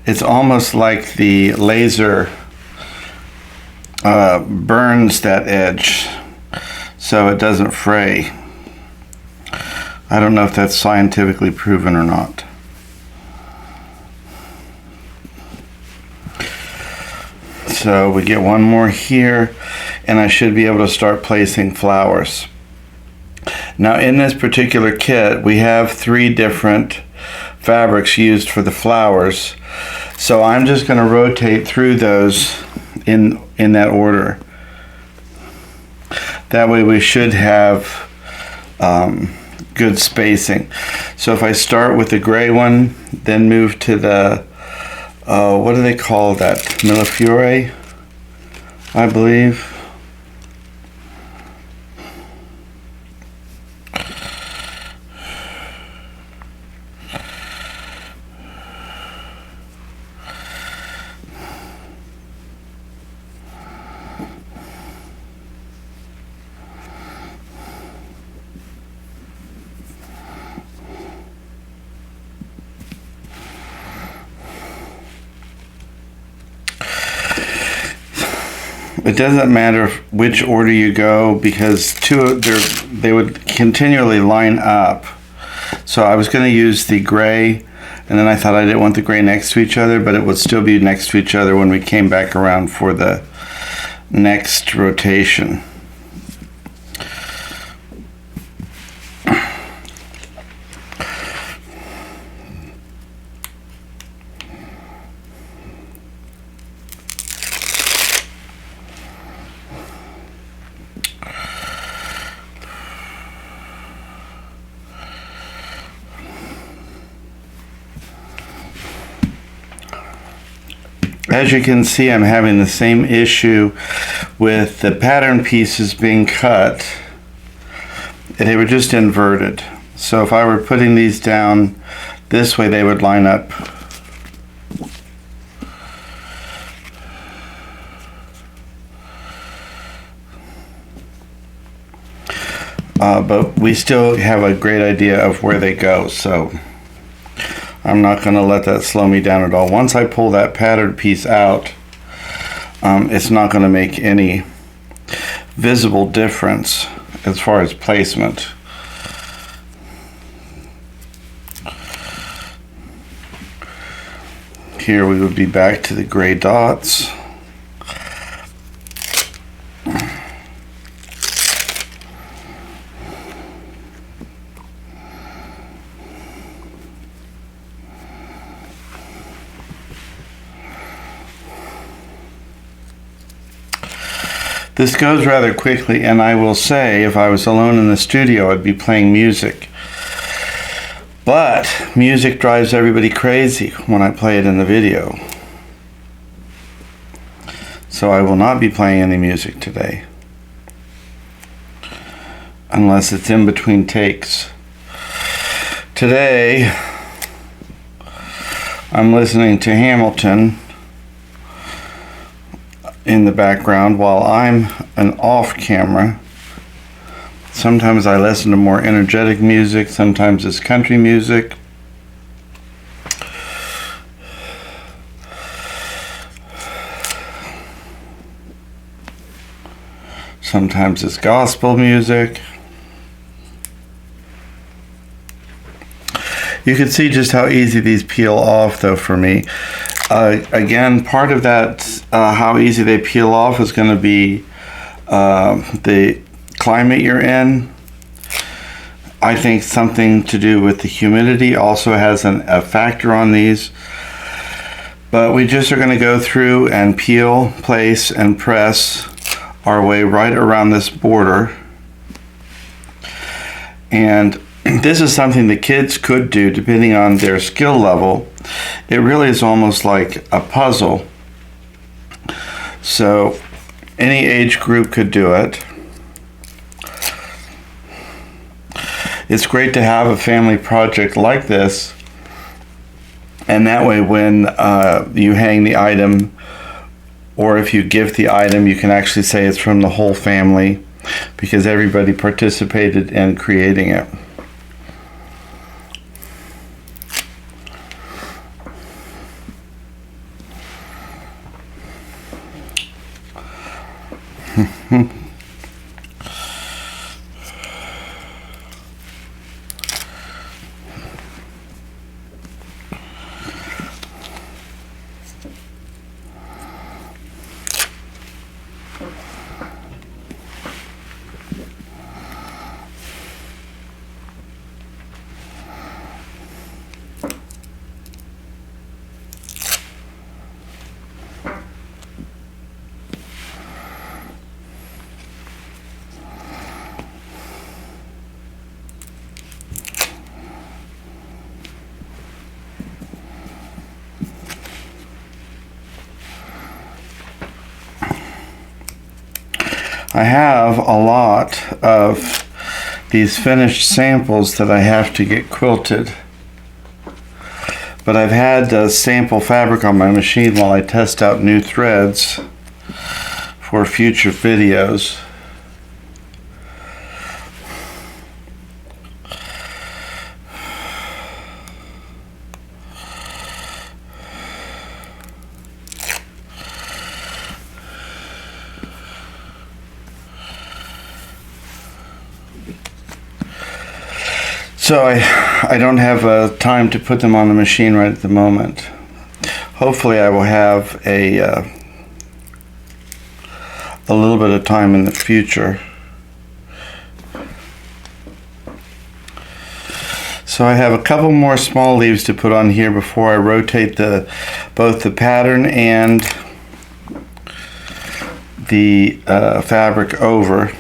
It's almost like the laser burns that edge so it doesn't fray. I don't know if that's scientifically proven or not. So we get one more here, and I should be able to start placing flowers. Now in this particular kit, we have 3 different fabrics used for the flowers. So I'm just going to rotate through those in that order. That way we should have good spacing. So if I start with the gray one, then move to the what do they call that? Millefiore, I believe. It doesn't matter which order you go because they would continually line up. So I was going to use the gray, and then I thought I didn't want the gray next to each other, but it would still be next to each other when we came back around for the next rotation. As you can see, I'm having the same issue with the pattern pieces being cut. They were just inverted. So if I were putting these down this way, they would line up. But we still have a great idea of where they go, so I'm not going to let that slow me down at all. Once I pull that pattern piece out, it's not going to make any visible difference as far as placement. Here we would be back to the gray dots. This goes rather quickly, and I will say, if I was alone in the studio, I'd be playing music. But music drives everybody crazy when I play it in the video. So I will not be playing any music today. Unless it's in between takes. Today, I'm listening to Hamilton in the background while I'm off camera. Sometimes I listen to more energetic music, sometimes it's country music. Sometimes it's gospel music. You can see just how easy these peel off though for me. Again, part of that, how easy they peel off is going to be the climate you're in. I think something to do with the humidity also has a factor on these. But we just are going to go through and peel, place, and press our way right around this border. And this is something the kids could do depending on their skill level. It really is almost like a puzzle. So any age group could do it. It's great to have a family project like this, and that way when you hang the item, or if you gift the item, you can actually say it's from the whole family because everybody participated in creating it. I have a lot of these finished samples that I have to get quilted, but I've had sample fabric on my machine while I test out new threads for future videos. So I don't have time to put them on the machine right at the moment. Hopefully I will have a little bit of time in the future. So I have a couple more small leaves to put on here before I rotate both the pattern and the fabric over.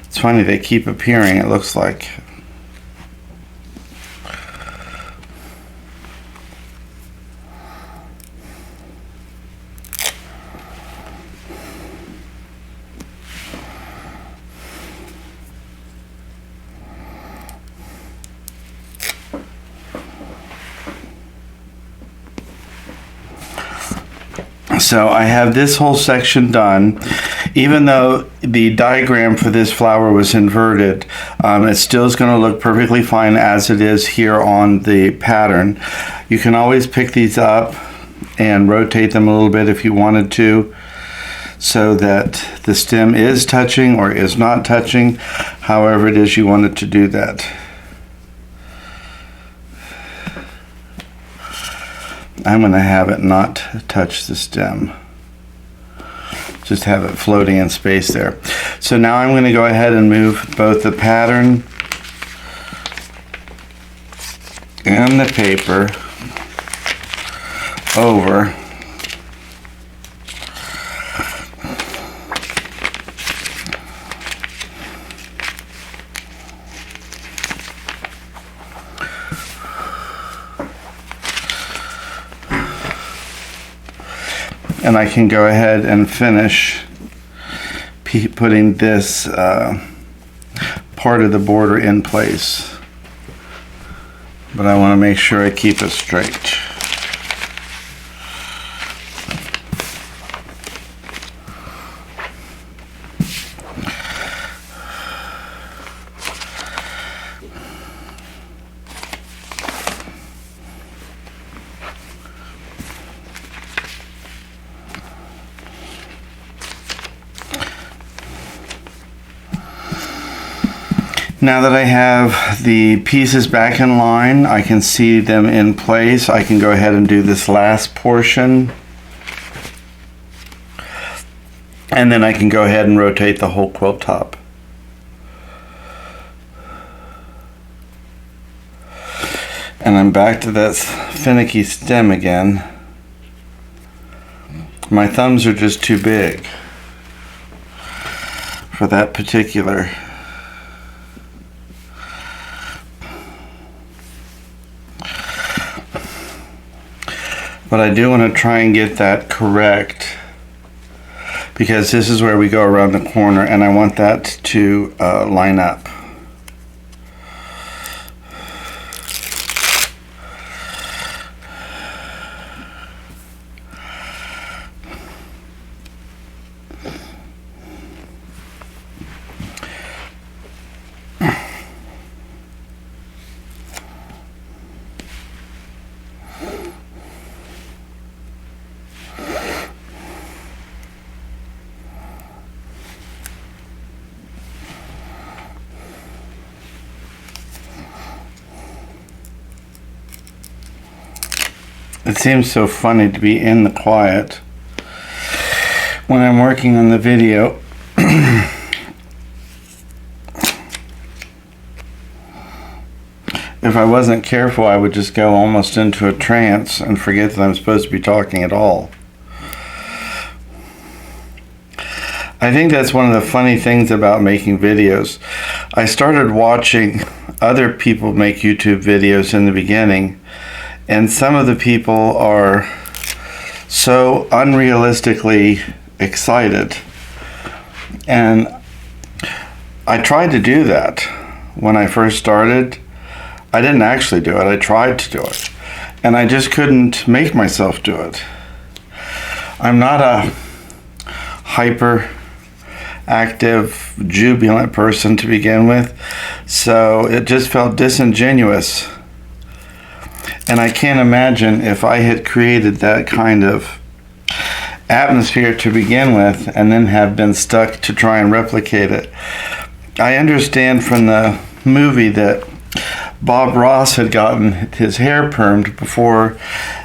It's funny, they keep appearing, it looks like. So I have this whole section done. Even though the diagram for this flower was inverted, it still is going to look perfectly fine as it is here on the pattern. You can always pick these up and rotate them a little bit if you wanted to, so that the stem is touching or is not touching, however it is you wanted to do that. I'm going to have it not touch the stem. Just have it floating in space there. So now I'm going to go ahead and move both the pattern and the paper over. and I can go ahead and finish putting this part of the border in place. But I want to make sure I keep it straight. Now that I have the pieces back in line, I can see them in place. I can go ahead and do this last portion. And then I can go ahead and rotate the whole quilt top. And I'm back to that finicky stem again. My thumbs are just too big for that particular. But I do want to try and get that correct, because this is where we go around the corner and I want that to line up. It seems so funny to be in the quiet when I'm working on the video. If I wasn't careful, I would just go almost into a trance and forget that I'm supposed to be talking at all. I think that's one of the funny things about making videos. I started watching other people make YouTube videos in the beginning, and some of the people are so unrealistically excited. And I tried to do that when I first started. I didn't actually do it. I tried to do it. And I just couldn't make myself do it. I'm not a hyper active, jubilant person to begin with, so it just felt disingenuous. And I can't imagine if I had created that kind of atmosphere to begin with and then have been stuck to try and replicate it. I understand from the movie that Bob Ross had gotten his hair permed before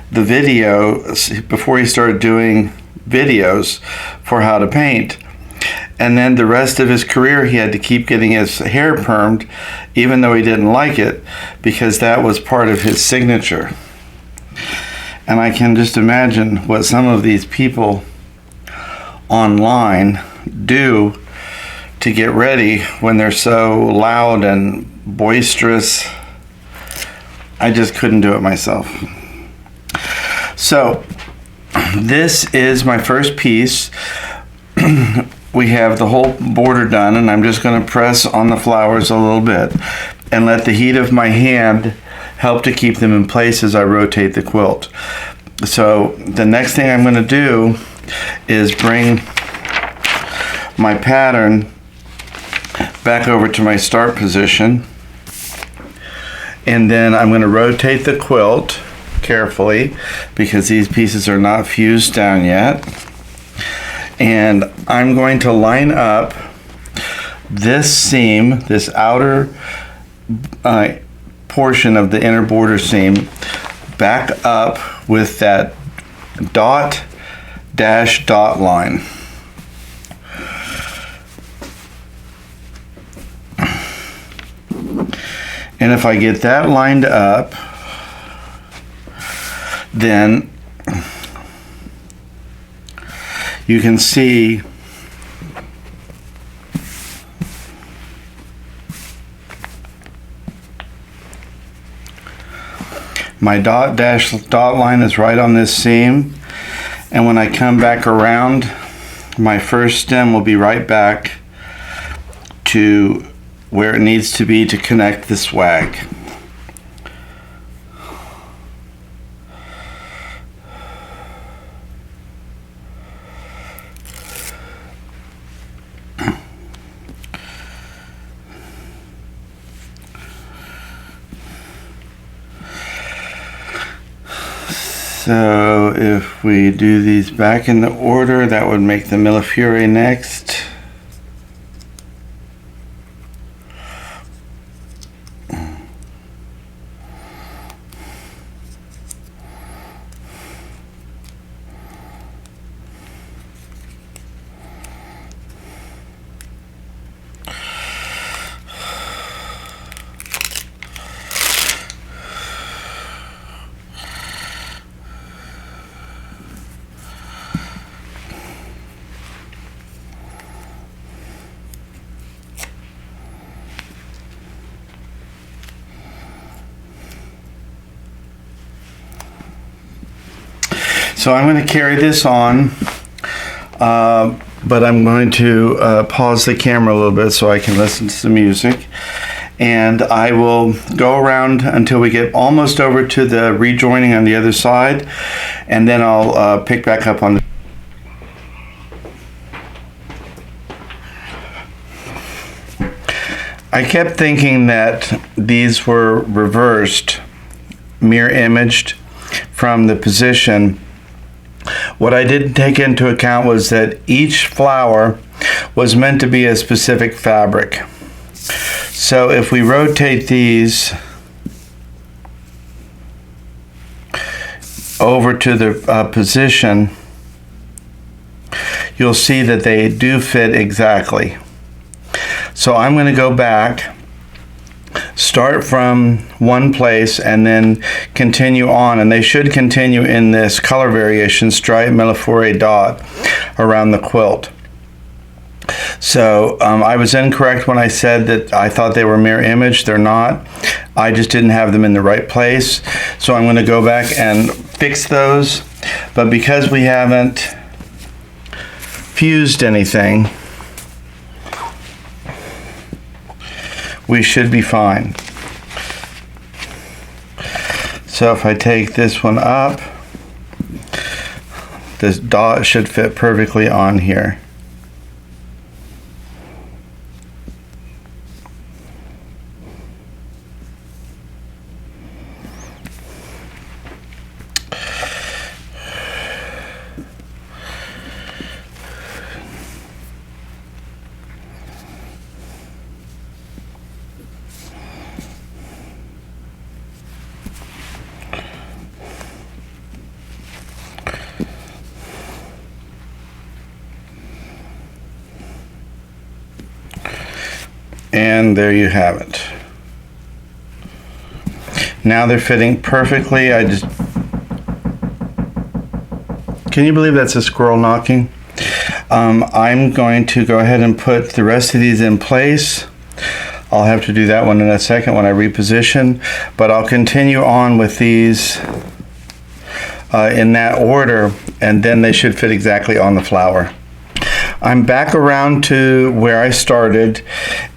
the video, before he started doing videos for how to paint. And then the rest of his career, he had to keep getting his hair permed, even though he didn't like it, because that was part of his signature. And I can just imagine what some of these people online do to get ready when they're so loud and boisterous. I just couldn't do it myself. So this is my first piece. We have the whole border done, and I'm just going to press on the flowers a little bit and let the heat of my hand help to keep them in place as I rotate the quilt. So the next thing I'm going to do is bring my pattern back over to my start position, and then I'm going to rotate the quilt carefully because these pieces are not fused down yet. And I'm going to line up this seam, this outer portion of the inner border seam, back up with that dot dash dot line. And if I get that lined up, then you can see my dot dash dot line is right on this seam, And when I come back around, my first stem will be right back to where it needs to be to connect the swag. So if we do these back in the order, that would make the Millefiori next. So I'm going to carry this on, but I'm going to pause the camera a little bit so I can listen to the music. And I will go around until we get almost over to the rejoining on the other side, and then I'll pick back up on the... I kept thinking that these were reversed, mirror imaged from the position. What I didn't take into account was that each flower was meant to be a specific fabric. So if we rotate these over to the position, you'll see that they do fit exactly. So I'm going to go back, start from one place, and then continue on, and they should continue in this color variation, stripe, Millefiori, dot, around the quilt. So I was incorrect when I said that I thought they were mirror image. They're not. I just didn't have them in the right place. So I'm going to go back and fix those. But because we haven't fused anything, we should be fine. So if I take this one up, this dot should fit perfectly on here. And there you have it. Now they're fitting perfectly. Can you believe that's a squirrel knocking? I'm going to go ahead and put the rest of these in place. I'll have to do that one in a second when I reposition, but I'll continue on with these in that order, and then they should fit exactly on the flower. I'm back around to where I started,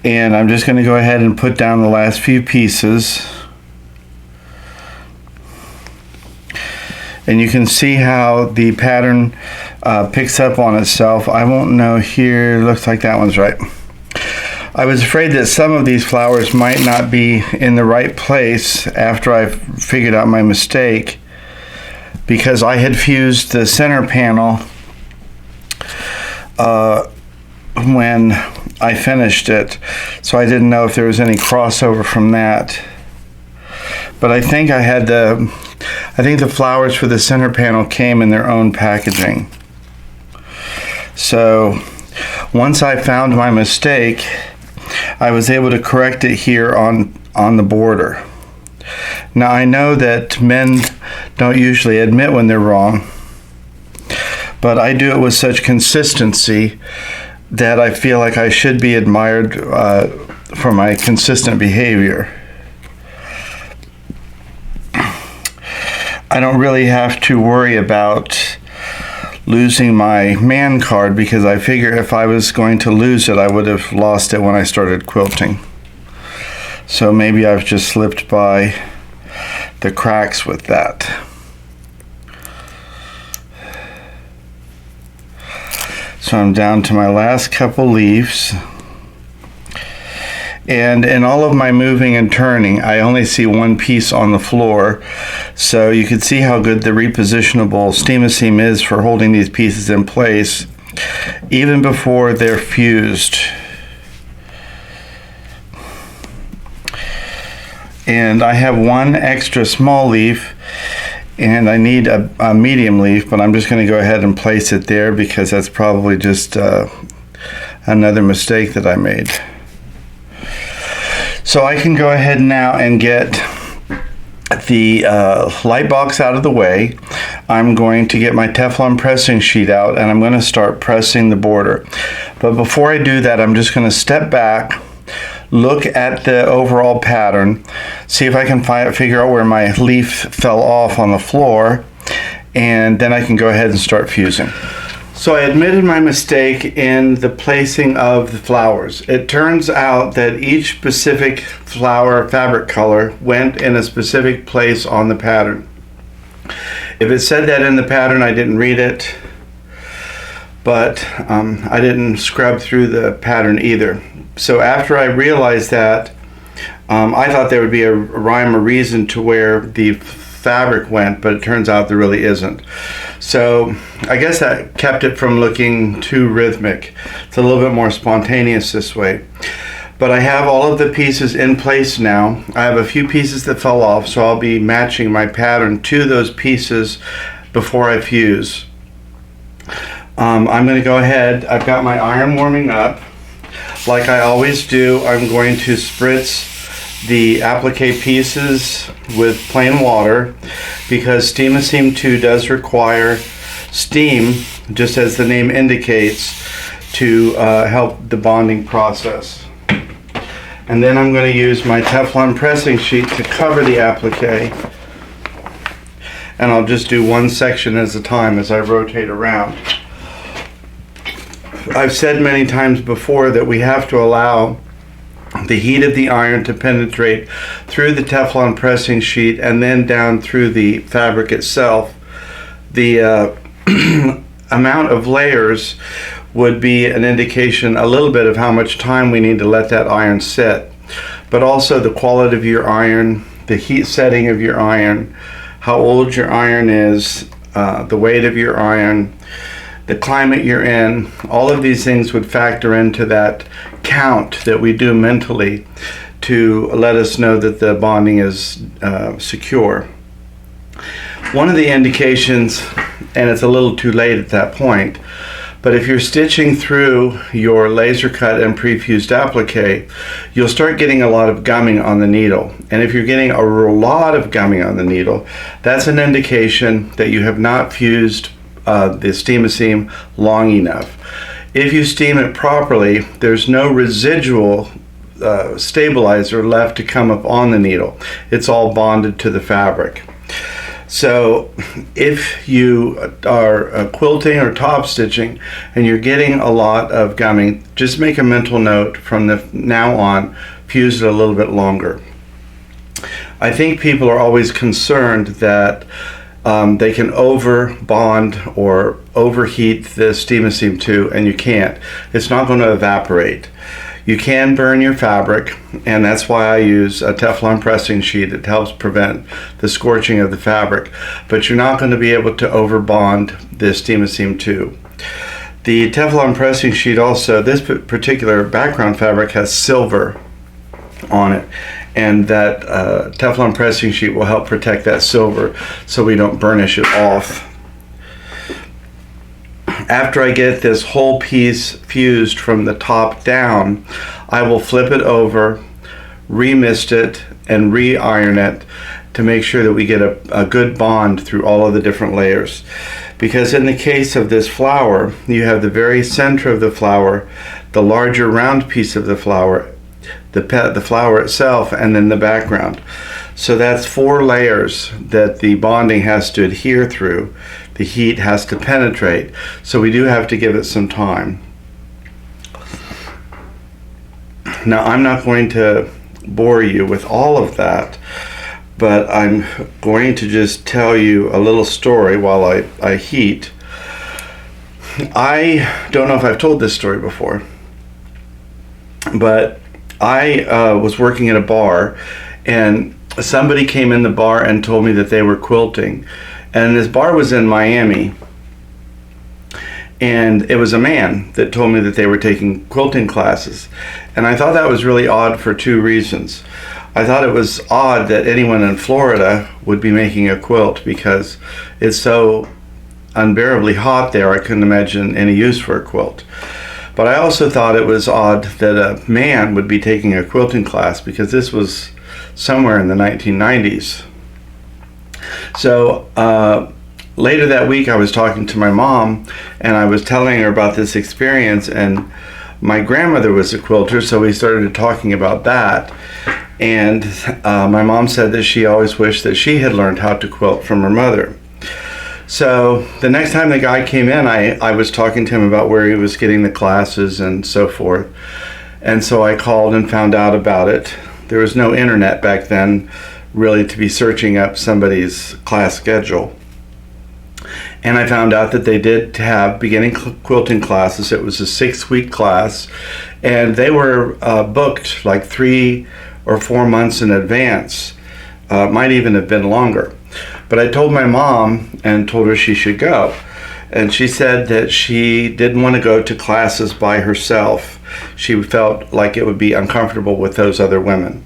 and I'm just going to go ahead and put down the last few pieces. And you can see how the pattern picks up on itself. I won't know here. Looks like that one's right. I was afraid that some of these flowers might not be in the right place after I figured out my mistake, because I had fused the center panel when I finished it, so I didn't know if there was any crossover from that. But I think the flowers for the center panel came in their own packaging. So once I found my mistake, I was able to correct it here on the border. Now I know that men don't usually admit when they're wrong, but I do it with such consistency that I feel like I should be admired for my consistent behavior. I don't really have to worry about losing my man card, because I figure if I was going to lose it, I would have lost it when I started quilting. So maybe I've just slipped by the cracks with that. So I'm down to my last couple leaves. And in all of my moving and turning, I only see one piece on the floor. So you can see how good the repositionable Steam-A-Seam is for holding these pieces in place, even before they're fused. And I have one extra small leaf, and I need a medium leaf, but I'm just going to go ahead and place it there because that's probably just another mistake that I made. So I can go ahead now and get the light box out of the way. I'm going to get my Teflon pressing sheet out, and I'm going to start pressing the border. But before I do that, I'm just going to step back, look at the overall pattern, see if I can figure out where my leaf fell off on the floor, and then I can go ahead and start fusing. So I admitted my mistake in the placing of the flowers. It turns out that each specific flower fabric color went in a specific place on the pattern. If it said that in the pattern, I didn't read it, but I didn't scrub through the pattern either. So after I realized that, I thought there would be a rhyme or reason to where the fabric went, but it turns out there really isn't. So I guess that kept it from looking too rhythmic. It's a little bit more spontaneous this way. But I have all of the pieces in place now. I have a few pieces that fell off, so I'll be matching my pattern to those pieces before I fuse. I'm going to go ahead. I've got my iron warming up. Like I always do, I'm going to spritz the applique pieces with plain water, because Steam-A-Seam 2 does require steam, just as the name indicates, to help the bonding process. And then I'm going to use my Teflon pressing sheet to cover the applique, and I'll just do one section at a time as I rotate around. I've said many times before that we have to allow the heat of the iron to penetrate through the Teflon pressing sheet and then down through the fabric itself. The amount of layers would be an indication a little bit of how much time we need to let that iron sit, but also the quality of your iron, the heat setting of your iron, how old your iron is, the weight of your iron, the climate you're in. All of these things would factor into that count that we do mentally to let us know that the bonding is secure. One of the indications, and it's a little too late at that point, but if you're stitching through your laser cut and pre-fused applique, you'll start getting a lot of gumming on the needle. And if you're getting a lot of gumming on the needle, that's an indication that you have not fused the Steam-A-Seam long enough. If you steam it properly, there's no residual stabilizer left to come up on the needle. It's all bonded to the fabric. So if you are quilting or top stitching and you're getting a lot of gumming, just make a mental note from now on, fuse it a little bit longer. I think people are always concerned that they can over bond or overheat the Steam-A-Seam 2, and you can't. It's not going to evaporate. You can burn your fabric, and that's why I use a Teflon pressing sheet. It helps prevent the scorching of the fabric, but you're not going to be able to over bond the Steam-A-Seam 2. The Teflon pressing sheet also, this particular background fabric has silver on it, and that Teflon pressing sheet will help protect that silver so we don't burnish it off. After I get this whole piece fused from the top down, I will flip it over, remist it, and re-iron it to make sure that we get a good bond through all of the different layers. Because in the case of this flower, you have the very center of the flower, the larger round piece of the flower, the flower itself, and then the background. So that's 4 layers that the bonding has to adhere through. The heat has to penetrate. So we do have to give it some time. Now, I'm not going to bore you with all of that, but I'm going to just tell you a little story while I heat. I don't know if I've told this story before, but I was working at a bar, and somebody came in the bar and told me that they were quilting. And this bar was in Miami, and it was a man that told me that they were taking quilting classes. And I thought that was really odd for 2 reasons. I thought it was odd that anyone in Florida would be making a quilt, because it's so unbearably hot there. I couldn't imagine any use for a quilt. But I also thought it was odd that a man would be taking a quilting class, because this was somewhere in the 1990s. So later that week, I was talking to my mom, and I was telling her about this experience, and my grandmother was a quilter, so we started talking about that. And my mom said that she always wished that she had learned how to quilt from her mother. So the next time the guy came in, I was talking to him about where he was getting the classes and so forth. And so I called and found out about it. There was no internet back then, really, to be searching up somebody's class schedule. And I found out that they did have beginning quilting classes. It was a 6-week class, and they were booked like 3 or 4 months in advance. Might even have been longer. But I told my mom and told her she should go. And she said that she didn't want to go to classes by herself. She felt like it would be uncomfortable with those other women.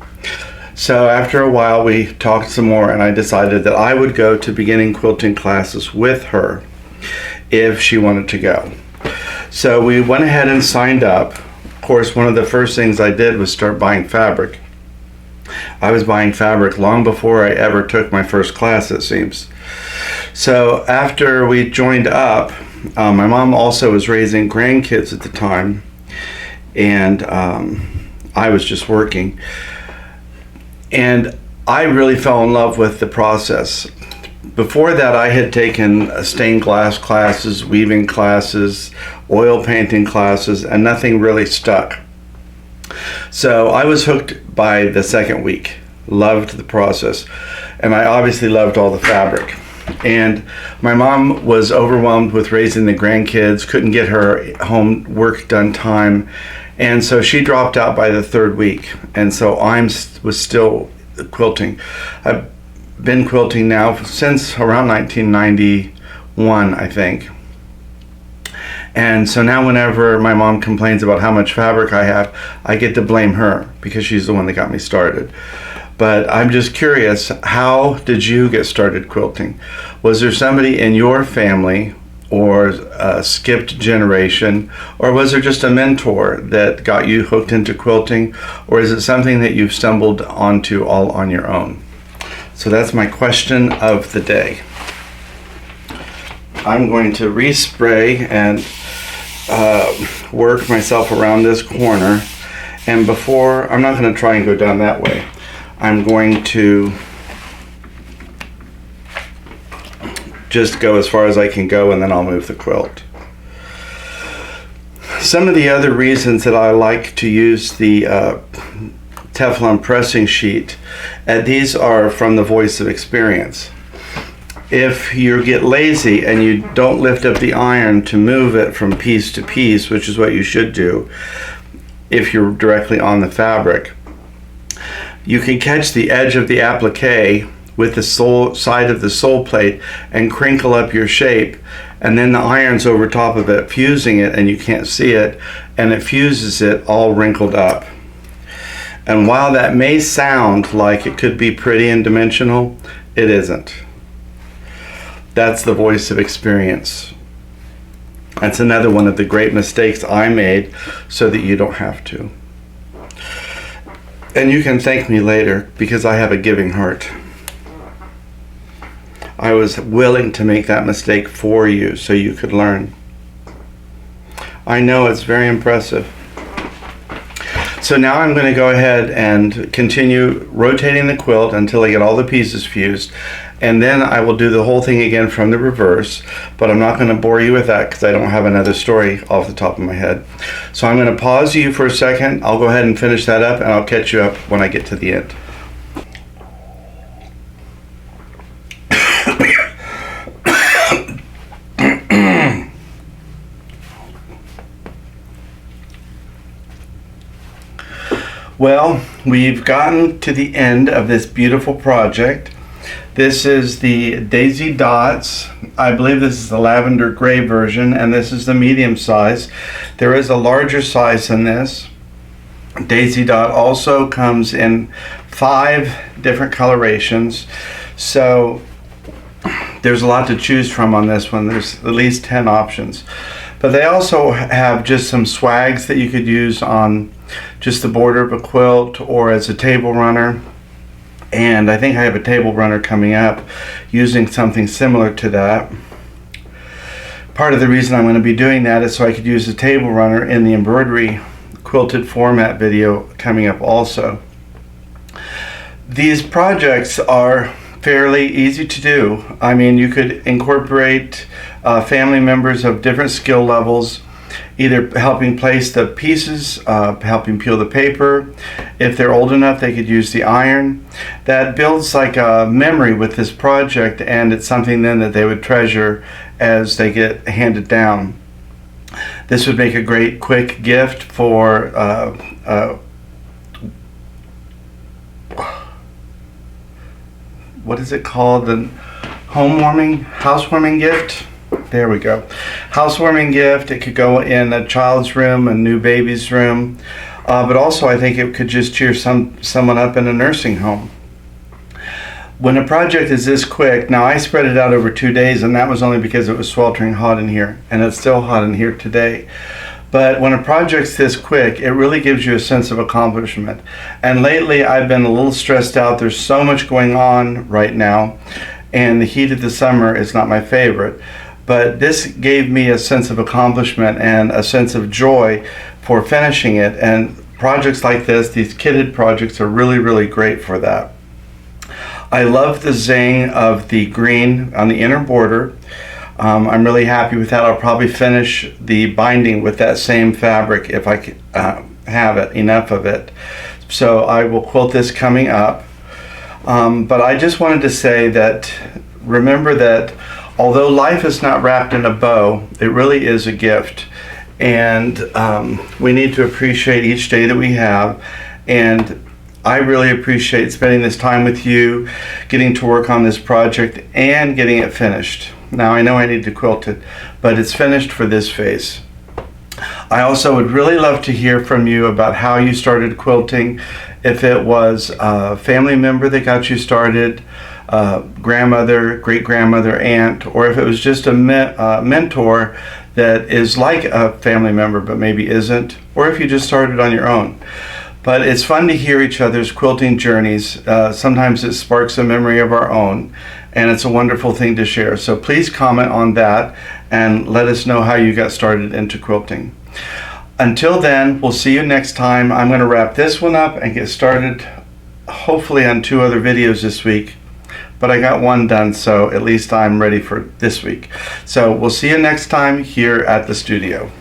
So after a while, we talked some more, and I decided that I would go to beginning quilting classes with her if she wanted to go. So we went ahead and signed up. Of course, one of the first things I did was start buying fabric. I was buying fabric long before I ever took my first class, it seems. So after we joined up, my mom also was raising grandkids at the time, and I was just working. And I really fell in love with the process. Before that, I had taken stained glass classes, weaving classes, oil painting classes, and nothing really stuck. So I was hooked by the second week. Loved the process. And I obviously loved all the fabric. And my mom was overwhelmed with raising the grandkids, couldn't get her homework done time. And so she dropped out by the 3rd week. And so I was still quilting. I've been quilting now since around 1991, I think. And so now whenever my mom complains about how much fabric I have, I get to blame her, because she's the one that got me started. But I'm just curious, how did you get started quilting? Was there somebody in your family, or a skipped generation, or was there just a mentor that got you hooked into quilting, or is it something that you've stumbled onto all on your own? So that's my question of the day. I'm going to respray and work myself around this corner, and before, I'm not going to try and go down that way. I'm going to just go as far as I can go, and then I'll move the quilt. Some of the other reasons that I like to use the Teflon pressing sheet, and these are from the voice of experience. If you get lazy and you don't lift up the iron to move it from piece to piece, which is what you should do if you're directly on the fabric, you can catch the edge of the applique with the side of the sole plate and crinkle up your shape, and then the iron's over top of it, fusing it, and you can't see it, and it fuses it all wrinkled up. And while that may sound like it could be pretty and dimensional, it isn't. That's the voice of experience. That's another one of the great mistakes I made, so that you don't have to. And you can thank me later, because I have a giving heart. I was willing to make that mistake for you so you could learn. I know it's very impressive. So now I'm going to go ahead and continue rotating the quilt until I get all the pieces fused, and then I will do the whole thing again from the reverse, but I'm not going to bore you with that because I don't have another story off the top of my head. So I'm going to pause you for a second. I'll go ahead and finish that up, and I'll catch you up when I get to the end. Well, we've gotten to the end of this beautiful project. This is the Daisy Dotz. I believe this is the lavender gray version, and this is the medium size. There is a larger size than this. Daisy Dot also comes in 5 different colorations, so there's a lot to choose from on this one. There's at least 10 options. But they also have just some swags that you could use on just the border of a quilt or as a table runner. And I think I have a table runner coming up using something similar to that. Part of the reason I'm going to be doing that is so I could use a table runner in the embroidery quilted format video coming up also. These projects are fairly easy to do. I mean, you could incorporate family members of different skill levels, either helping place the pieces, helping peel the paper. If they're old enough, they could use the iron. That builds like a memory with this project, and it's something then that they would treasure as they get handed down. This would make a great quick gift for what is it called? The housewarming gift? There we go. Housewarming gift. It could go in a child's room, a new baby's room, but also I think it could just cheer someone up in a nursing home. When a project is this quick, now I spread it out over 2 days, and that was only because it was sweltering hot in here, and it's still hot in here today. But when a project's this quick, it really gives you a sense of accomplishment. And lately I've been a little stressed out. There's so much going on right now, and the heat of the summer is not my favorite. But this gave me a sense of accomplishment and a sense of joy for finishing it. And projects like this, these kitted projects, are really, really great for that. I love the zing of the green on the inner border. I'm really happy with that. I'll probably finish the binding with that same fabric if I have enough of it. So I will quilt this coming up. But I just wanted to say that, remember that although life is not wrapped in a bow, it really is a gift. And we need to appreciate each day that we have. And I really appreciate spending this time with you, getting to work on this project and getting it finished. Now I know I need to quilt it, but it's finished for this phase. I also would really love to hear from you about how you started quilting, if it was a family member that got you started, grandmother, great-grandmother, aunt, or if it was just a mentor that is like a family member but maybe isn't, or if you just started on your own. But it's fun to hear each other's quilting journeys. Sometimes it sparks a memory of our own, and it's a wonderful thing to share. So please comment on that and let us know how you got started into quilting. Until then, we'll see you next time. I'm going to wrap this one up and get started hopefully on 2 other videos this week. But I got one done, so at least I'm ready for this week. So we'll see you next time here at the studio.